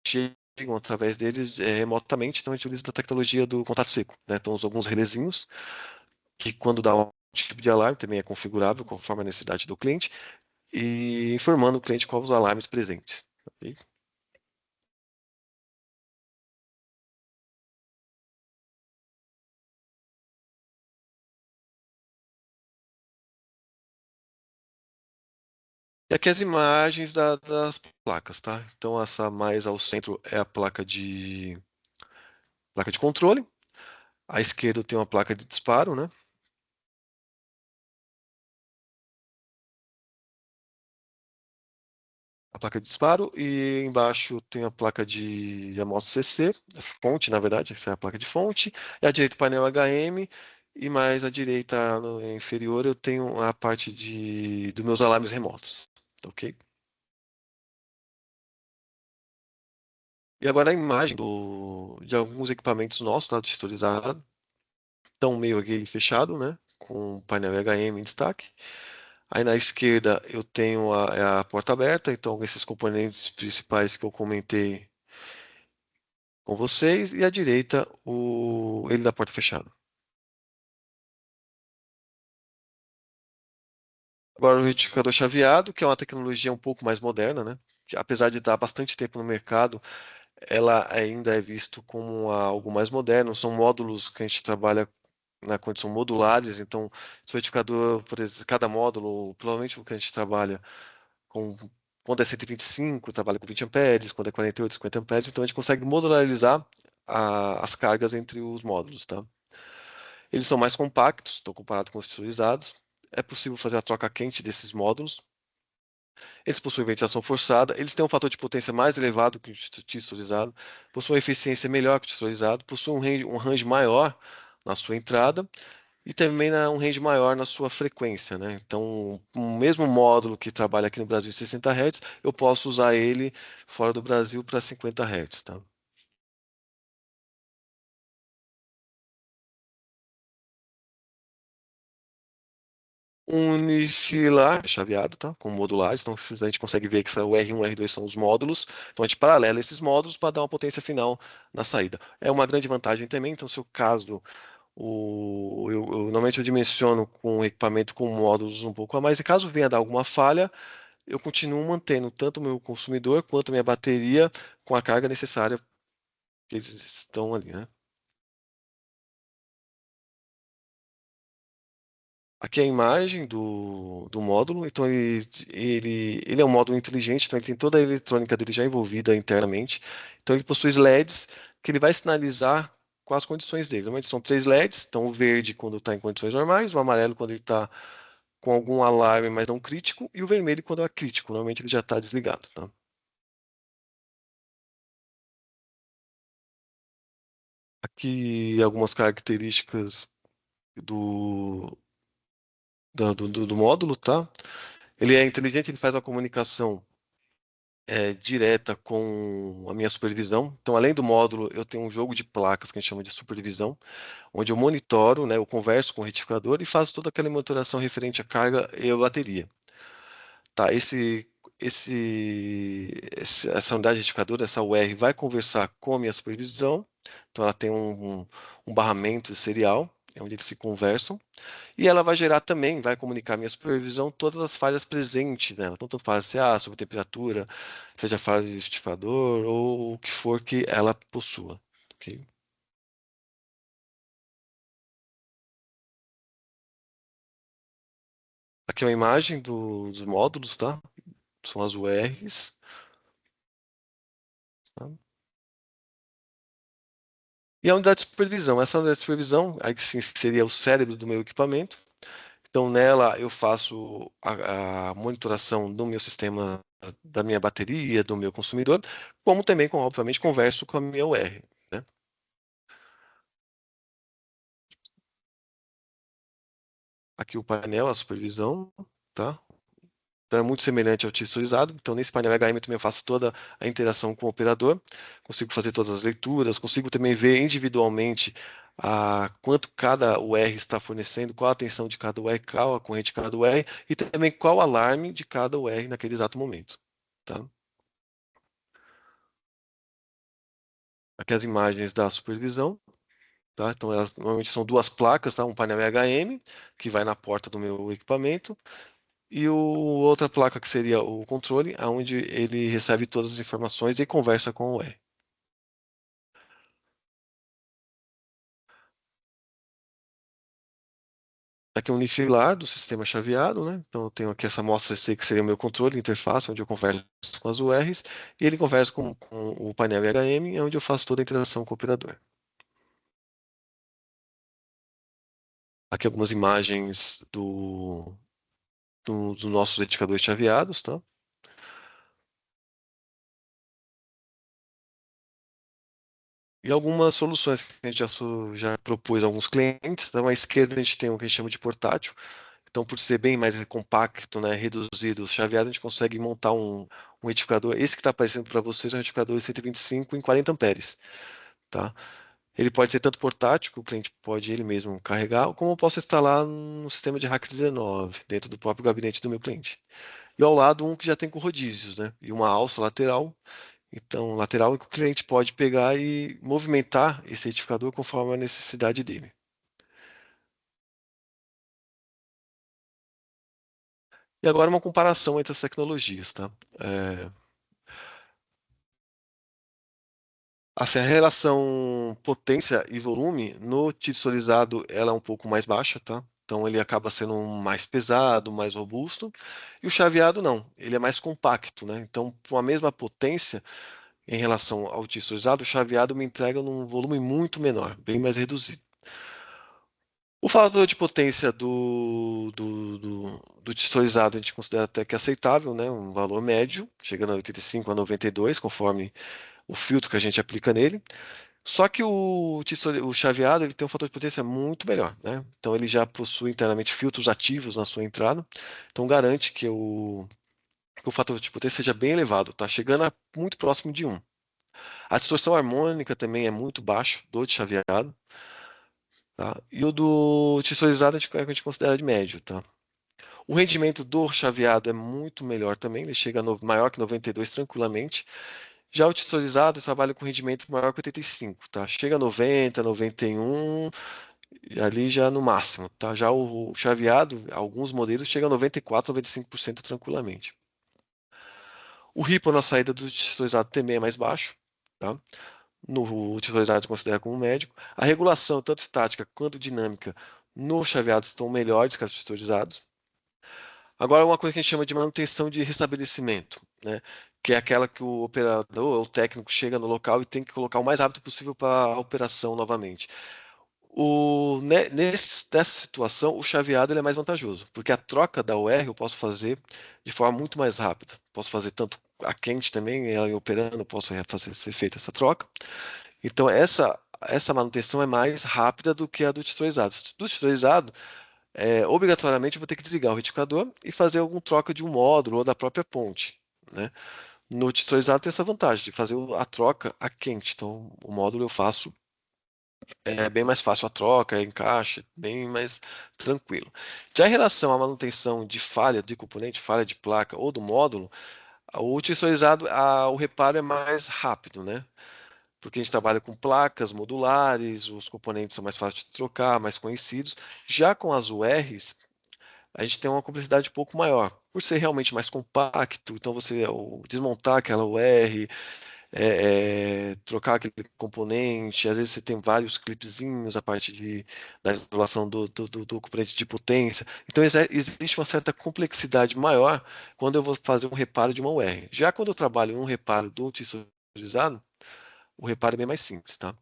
chegam através deles remotamente, então a gente utiliza a tecnologia do contato seco, né? Então, usa alguns relezinhos que quando dá um tipo de alarme também é configurável conforme a necessidade do cliente e informando o cliente quais os alarmes presentes. Ok? E aqui as imagens das placas, tá? Então, essa mais ao centro é a placa de controle. À esquerda eu tenho uma placa de disparo, né? A placa de disparo e embaixo tem a placa de amostra CC, a fonte, na verdade, essa é a placa de fonte, e à direita o painel HM, e mais à direita inferior eu tenho a parte dos meus alarmes remotos, ok? E agora a imagem de alguns equipamentos nossos, tá, historizado, então meio aqui fechado, né, com o painel HM em destaque. Aí na esquerda eu tenho a porta aberta, então esses componentes principais que eu comentei com vocês, e à direita ele da porta fechada. Agora o retificador chaveado, que é uma tecnologia um pouco mais moderna, né? Que apesar de dar bastante tempo no mercado, ela ainda é visto como algo mais moderno. São módulos que a gente trabalha na condição modulares, então o retificador, por exemplo, cada módulo, provavelmente o que a gente trabalha com quando é 125, trabalha com 20 amperes, quando é 48, 50 amperes, então a gente consegue modularizar as cargas entre os módulos, tá? Eles são mais compactos, estou comparado com os texturizados. É possível fazer a troca quente desses módulos. Eles possuem ventilação forçada, eles têm um fator de potência mais elevado que o texturizado, possuem eficiência melhor que o texturizado, possuem um range maior na sua entrada e também um range maior na sua frequência, né? Então, o mesmo módulo que trabalha aqui no Brasil em 60 Hz, eu posso usar ele fora do Brasil para 50 Hz, tá? Unifilar, chaveado, tá? Com modulares, então a gente consegue ver que o R1 e o R2 são os módulos, então a gente paralela esses módulos para dar uma potência final na saída. É uma grande vantagem também, então se o caso, normalmente eu dimensiono com o equipamento com módulos um pouco a mais, e caso venha dar alguma falha, eu continuo mantendo tanto o meu consumidor quanto a minha bateria com a carga necessária que eles estão ali, né? Aqui é a imagem do módulo, então ele é um módulo inteligente, então ele tem toda a eletrônica dele já envolvida internamente. Então ele possui LEDs que ele vai sinalizar com as condições dele. Normalmente são três LEDs, então o verde quando está em condições normais, o amarelo quando ele está com algum alarme, mas não crítico, e o vermelho quando é crítico. Normalmente ele já está desligado, tá? Aqui algumas características do, do módulo, tá? Ele é inteligente, ele faz uma comunicação direta com a minha supervisão. Então, além do módulo, eu tenho um jogo de placas que a gente chama de supervisão, onde eu monitoro, né, eu converso com o retificador e faço toda aquela monitoração referente à carga e à bateria. Tá, essa unidade retificadora, essa UR, vai conversar com a minha supervisão. Então, ela tem um barramento serial, onde eles se conversam. E ela vai gerar também, vai comunicar à minha supervisão todas as falhas presentes nela, tanto falha CA, sobre temperatura, seja falha de liquidificador ou o que for que ela possua. Ok? Aqui é uma imagem dos módulos, tá? São as URs. Tá? E a unidade de supervisão. Essa unidade de supervisão, aí sim seria o cérebro do meu equipamento. Então, nela eu faço a monitoração do meu sistema, da minha bateria, do meu consumidor, como também, obviamente, converso com a minha UR, né? Aqui o painel, a supervisão, tá? Então é muito semelhante ao texturizado. Então nesse painel HM também eu faço toda a interação com o operador, consigo fazer todas as leituras, consigo também ver individualmente quanto cada UR está fornecendo, qual a tensão de cada UR, qual a corrente de cada UR e também qual o alarme de cada UR naquele exato momento, tá? Aqui as imagens da supervisão. Tá? Então, elas normalmente são duas placas, tá? Um painel HM, que vai na porta do meu equipamento, e outra placa que seria o controle, onde ele recebe todas as informações e conversa com o E. Aqui é um unifilar do sistema chaveado, né? Então eu tenho aqui essa amostra C que seria o meu controle, interface, onde eu converso com as URs, e ele conversa com o painel HM, onde eu faço toda a interação com o operador. Aqui algumas imagens dos nossos indicadores chaveados, tá? E algumas soluções que a gente já propôs a alguns clientes. Na esquerda a gente tem o que a gente chama de portátil. Então, por ser bem mais compacto, né, reduzido, chaveado, a gente consegue montar um retificador. Esse que está aparecendo para vocês é um retificador de 125 em 40 amperes. Tá? Ele pode ser tanto portátil, que o cliente pode ele mesmo carregar, como eu posso instalar no sistema de Rack 19, dentro do próprio gabinete do meu cliente. E ao lado um que já tem com rodízios, né? E uma alça lateral, então, lateral é que o cliente pode pegar e movimentar esse retificador conforme a necessidade dele. E agora uma comparação entre as tecnologias, tá? A relação potência e volume no titularizado ela é um pouco mais baixa, tá? Então ele acaba sendo mais pesado, mais robusto. E o chaveado não, ele é mais compacto, né? Então, com a mesma potência em relação ao titularizado, o chaveado me entrega num volume muito menor, bem mais reduzido. O fator de potência do titularizado a gente considera até que aceitável, né? Um valor médio, chegando a 85 a 92, conforme o filtro que a gente aplica nele. Só que o chaveado ele tem um fator de potência muito melhor, né? Então ele já possui internamente filtros ativos na sua entrada, então garante que o fator de potência seja bem elevado, tá? Chegando a muito próximo de 1. A distorção harmônica também é muito baixa do de chaveado, tá? E o do texturizado a gente considera de médio, tá? O rendimento do chaveado é muito melhor também, ele chega a maior que 92 tranquilamente. Já o texturizado trabalha com rendimento maior que 85, tá? Chega a 90, 91, e ali já no máximo, tá? Já o chaveado, alguns modelos chegam a 94, 95% tranquilamente. O ripple na saída do texturizado também é mais baixo, tá? No texturizado considera como médio. A regulação, tanto estática quanto dinâmica, no chaveado estão melhores que as texturizados. Agora, uma coisa que a gente chama de manutenção de restabelecimento, né? Que é aquela que o operador ou o técnico chega no local e tem que colocar o mais rápido possível para a operação novamente. Nessa situação, o chaveado ele é mais vantajoso, porque a troca da OR eu posso fazer de forma muito mais rápida. Posso fazer tanto a quente também, ela operando, posso fazer ser feita essa troca. Então, essa manutenção é mais rápida do que a do titorizado. Do titorizado, obrigatoriamente eu vou ter que desligar o retificador e fazer alguma troca de um módulo ou da própria ponte, né? No titorizado tem essa vantagem de fazer a troca a quente. Então, o módulo eu faço bem mais fácil a troca, encaixe, bem mais tranquilo. Já em relação à manutenção de falha de componente, falha de placa ou do módulo, o texturizado, o reparo é mais rápido, né? Porque a gente trabalha com placas modulares, os componentes são mais fáceis de trocar, mais conhecidos. Já com as URs, a gente tem uma complexidade um pouco maior. Por ser realmente mais compacto, então você desmontar aquela UR, trocar aquele componente, às vezes você tem vários clipezinhos a parte da isolação do componente de potência. Então existe uma certa complexidade maior quando eu vou fazer um reparo de uma UR. Já quando eu trabalho um reparo do texturizado, o reparo é bem mais simples, tá?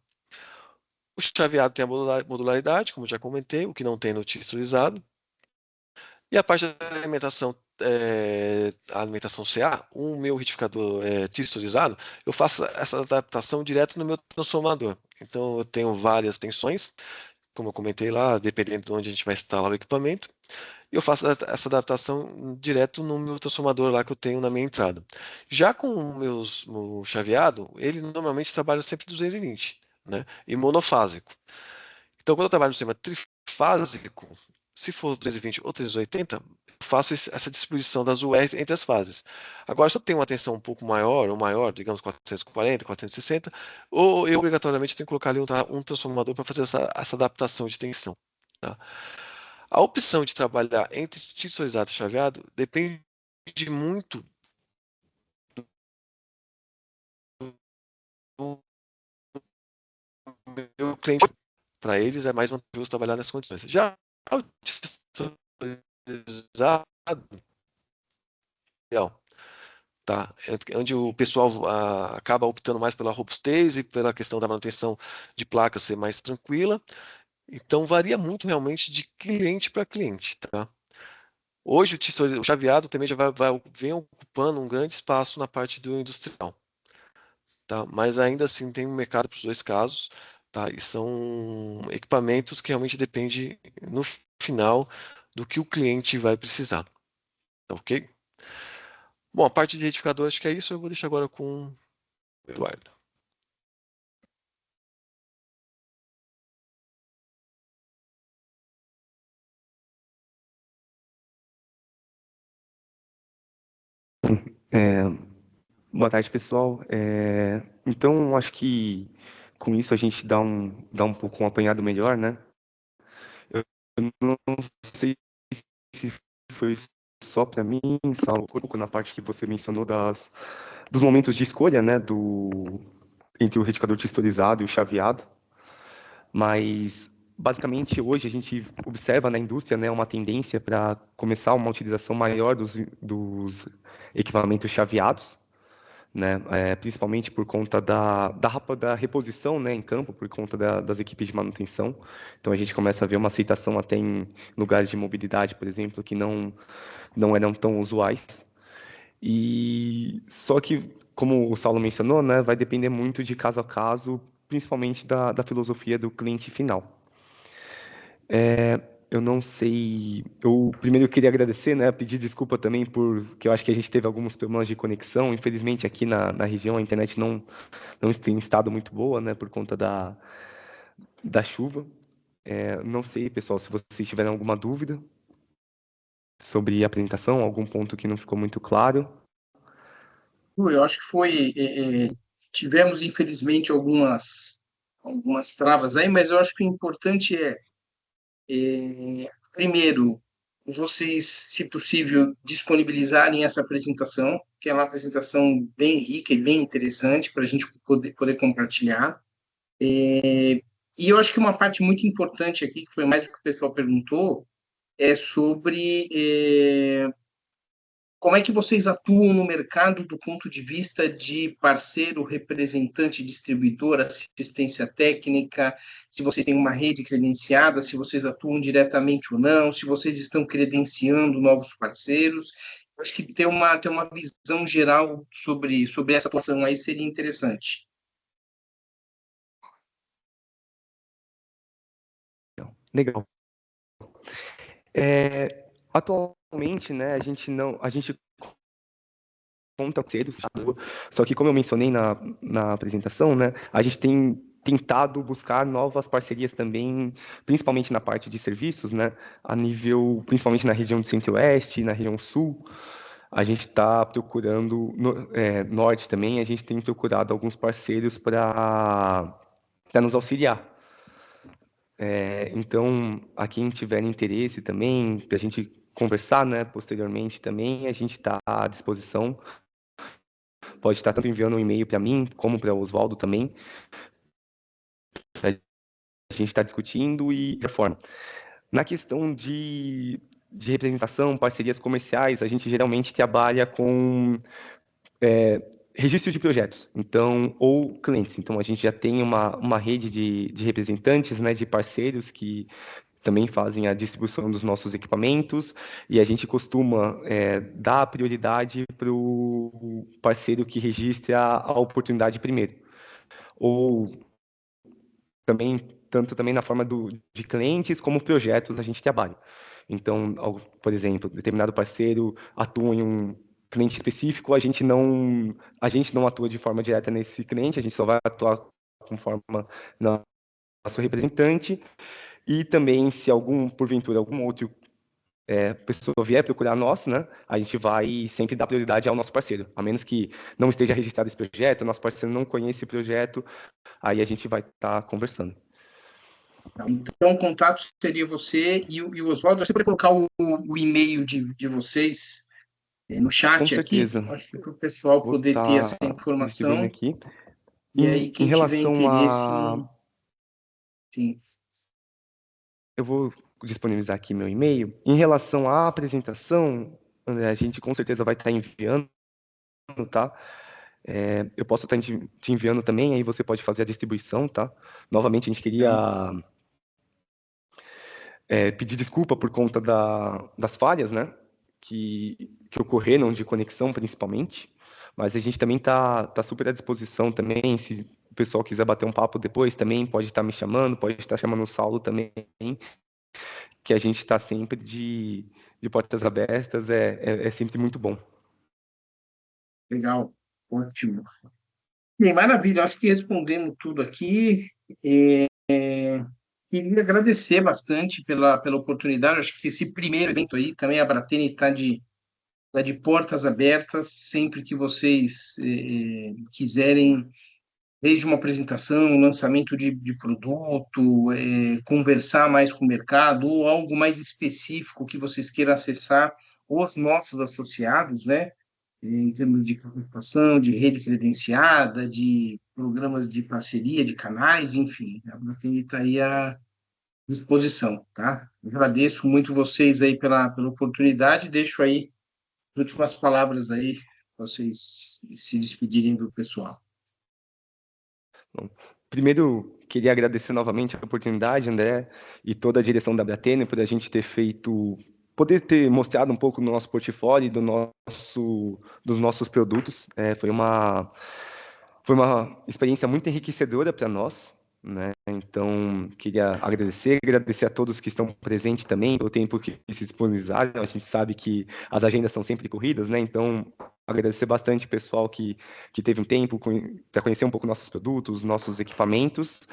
O chaveado tem a modularidade, como já comentei, o que não tem no texturizado. E a parte da alimentação, a alimentação CA, o meu retificador texturizado, eu faço essa adaptação direto no meu transformador. Então, eu tenho várias tensões, como eu comentei lá, dependendo de onde a gente vai instalar o equipamento. E eu faço essa adaptação direto no meu transformador lá que eu tenho na minha entrada. Já com o chaveado, ele normalmente trabalha sempre 220, né? E monofásico. Então, quando eu trabalho no sistema trifásico, se for 220 ou 380, eu faço essa distribuição das URs entre as fases. Agora, se eu tenho uma tensão um pouco maior, ou maior, digamos 440, 460, ou eu obrigatoriamente tenho que colocar ali um transformador para fazer essa adaptação de tensão. Tá? A opção de trabalhar entre titularizado e chaveado depende muito do meu cliente. Para eles é mais vantajoso trabalhar nessas condições. Já o titularizado, tá? Onde o pessoal acaba optando mais pela robustez e pela questão da manutenção de placas ser mais tranquila. Então varia muito realmente de cliente para cliente, tá? Hoje o chaveado também já vem ocupando um grande espaço na parte do industrial, tá? Mas ainda assim tem um mercado para os dois casos, tá? E são equipamentos que realmente dependem no final do que o cliente vai precisar, tá ok? Bom, a parte de retificador acho que é isso, eu vou deixar agora com o Eduardo. Boa tarde, pessoal. Então, acho que com isso a gente dá um pouco um apanhado melhor, né? Eu não sei se foi só para mim, Saulo, um pouco na parte que você mencionou dos momentos de escolha, né, entre o retificador texturizado e o chaveado, mas basicamente hoje a gente observa na indústria, né, uma tendência para começar uma utilização maior dos equipamentos chaveados, né, principalmente por conta da reposição, né, em campo, por conta das equipes de manutenção. Então a gente começa a ver uma aceitação até em lugares de mobilidade, por exemplo, que não eram tão usuais. E só que, como o Saulo mencionou, né, vai depender muito de caso a caso, principalmente da filosofia do cliente final. Eu não sei. Eu primeiro queria agradecer, né, pedir desculpa também porque eu acho que a gente teve alguns problemas de conexão. Infelizmente aqui na região a internet não tem estado muito boa, né, por conta da chuva. Não sei, pessoal, se vocês tiverem alguma dúvida sobre a apresentação, algum ponto que não ficou muito claro. Eu acho que foi. Tivemos, infelizmente, algumas travas aí, mas eu acho que o importante primeiro, vocês, se possível, disponibilizarem essa apresentação, que é uma apresentação bem rica e bem interessante para a gente poder compartilhar. E eu acho que uma parte muito importante aqui, que foi mais o que o pessoal perguntou, é sobre como é que vocês atuam no mercado do ponto de vista de parceiro, representante, distribuidor, assistência técnica, se vocês têm uma rede credenciada, se vocês atuam diretamente ou não, se vocês estão credenciando novos parceiros. Acho que ter uma visão geral sobre essa atuação aí seria interessante. Legal. Atualmente, né, a gente conta cedo, só que como eu mencionei na apresentação, né, a gente tem tentado buscar novas parcerias também, principalmente na parte de serviços, né, a nível, principalmente na região do Centro-Oeste, na região Sul. A gente está procurando, Norte também, a gente tem procurado alguns parceiros para nos auxiliar. Então, a quem tiver interesse também, para a gente conversar, né, posteriormente também, a gente está à disposição. Pode estar tanto enviando um e-mail para mim, como para o Oswaldo também. A gente está discutindo e de forma. Na questão de representação, parcerias comerciais, a gente geralmente trabalha com registro de projetos, então, ou clientes. Então, a gente já tem uma rede de representantes, né, de parceiros que também fazem a distribuição dos nossos equipamentos, e a gente costuma dar prioridade para o parceiro que registra a oportunidade primeiro. Ou também, tanto também na forma de clientes como projetos a gente trabalha. Então, por exemplo, determinado parceiro atua em um cliente específico, a gente não atua de forma direta nesse cliente, a gente só vai atuar com forma nosso representante. E também, se porventura, algum outro pessoa vier procurar nós, né, a gente vai sempre dar prioridade ao nosso parceiro. A menos que não esteja registrado esse projeto, o nosso parceiro não conhece esse projeto, aí a gente vai estar conversando. Então, o contato seria você e o Oswaldo. Você pode colocar o e-mail de vocês no chat aqui? Acho que para o pessoal poder ter essa informação. Aqui. E aí, quem tiver interesse... Sim. Eu vou disponibilizar aqui meu e-mail. Em relação à apresentação, André, a gente com certeza vai estar enviando, tá? Eu posso estar te enviando também, aí você pode fazer a distribuição, tá? Novamente, a gente queria pedir desculpa por conta das falhas, né? Que ocorreram de conexão, principalmente. Mas a gente também tá super à disposição também, se o pessoal quiser bater um papo depois também, pode estar me chamando, pode estar chamando o Saulo também, que a gente está sempre de portas abertas, é sempre muito bom. Legal, ótimo. Bem, maravilha, acho que respondemos tudo aqui. Queria agradecer bastante pela oportunidade, acho que esse primeiro evento aí, também a Bratene está de portas abertas, sempre que vocês quiserem desde uma apresentação, um lançamento de produto, conversar mais com o mercado, ou algo mais específico que vocês queiram acessar os nossos associados, né? Em termos de capacitação, de rede credenciada, de programas de parceria, de canais, enfim, a Brateni está aí à disposição, tá? Agradeço muito vocês aí pela oportunidade, deixo aí as últimas palavras aí, para vocês se despedirem do pessoal. Bom, primeiro, queria agradecer novamente a oportunidade, André, e toda a direção da Bratene por a gente ter feito, poder ter mostrado um pouco do nosso portfólio e dos nossos produtos. Foi uma experiência muito enriquecedora para nós, né? Então, queria agradecer a todos que estão presentes também, pelo tempo que se disponibilizaram. A gente sabe que as agendas são sempre corridas, né? Então, agradecer bastante o pessoal que teve um tempo para conhecer um pouco nossos produtos, nossos equipamentos,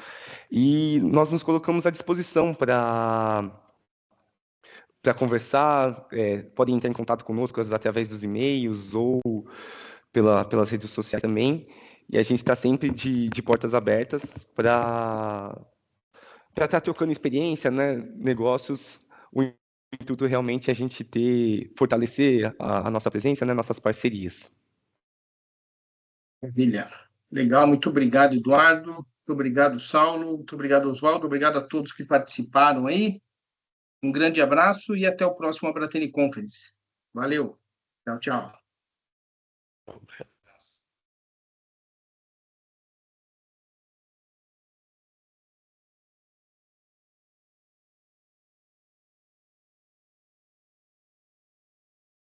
e nós nos colocamos à disposição para conversar. Podem entrar em contato conosco através dos e-mails ou pelas redes sociais também, e a gente está sempre de portas abertas para estar trocando experiência, né, negócios. O intuito realmente é a gente fortalecer a nossa presença, né, nossas parcerias. Maravilha. Legal, muito obrigado, Eduardo. Muito obrigado, Saulo. Muito obrigado, Oswaldo. Obrigado a todos que participaram aí. Um grande abraço e até o próximo Abrateni Conference. Valeu. Tchau, tchau.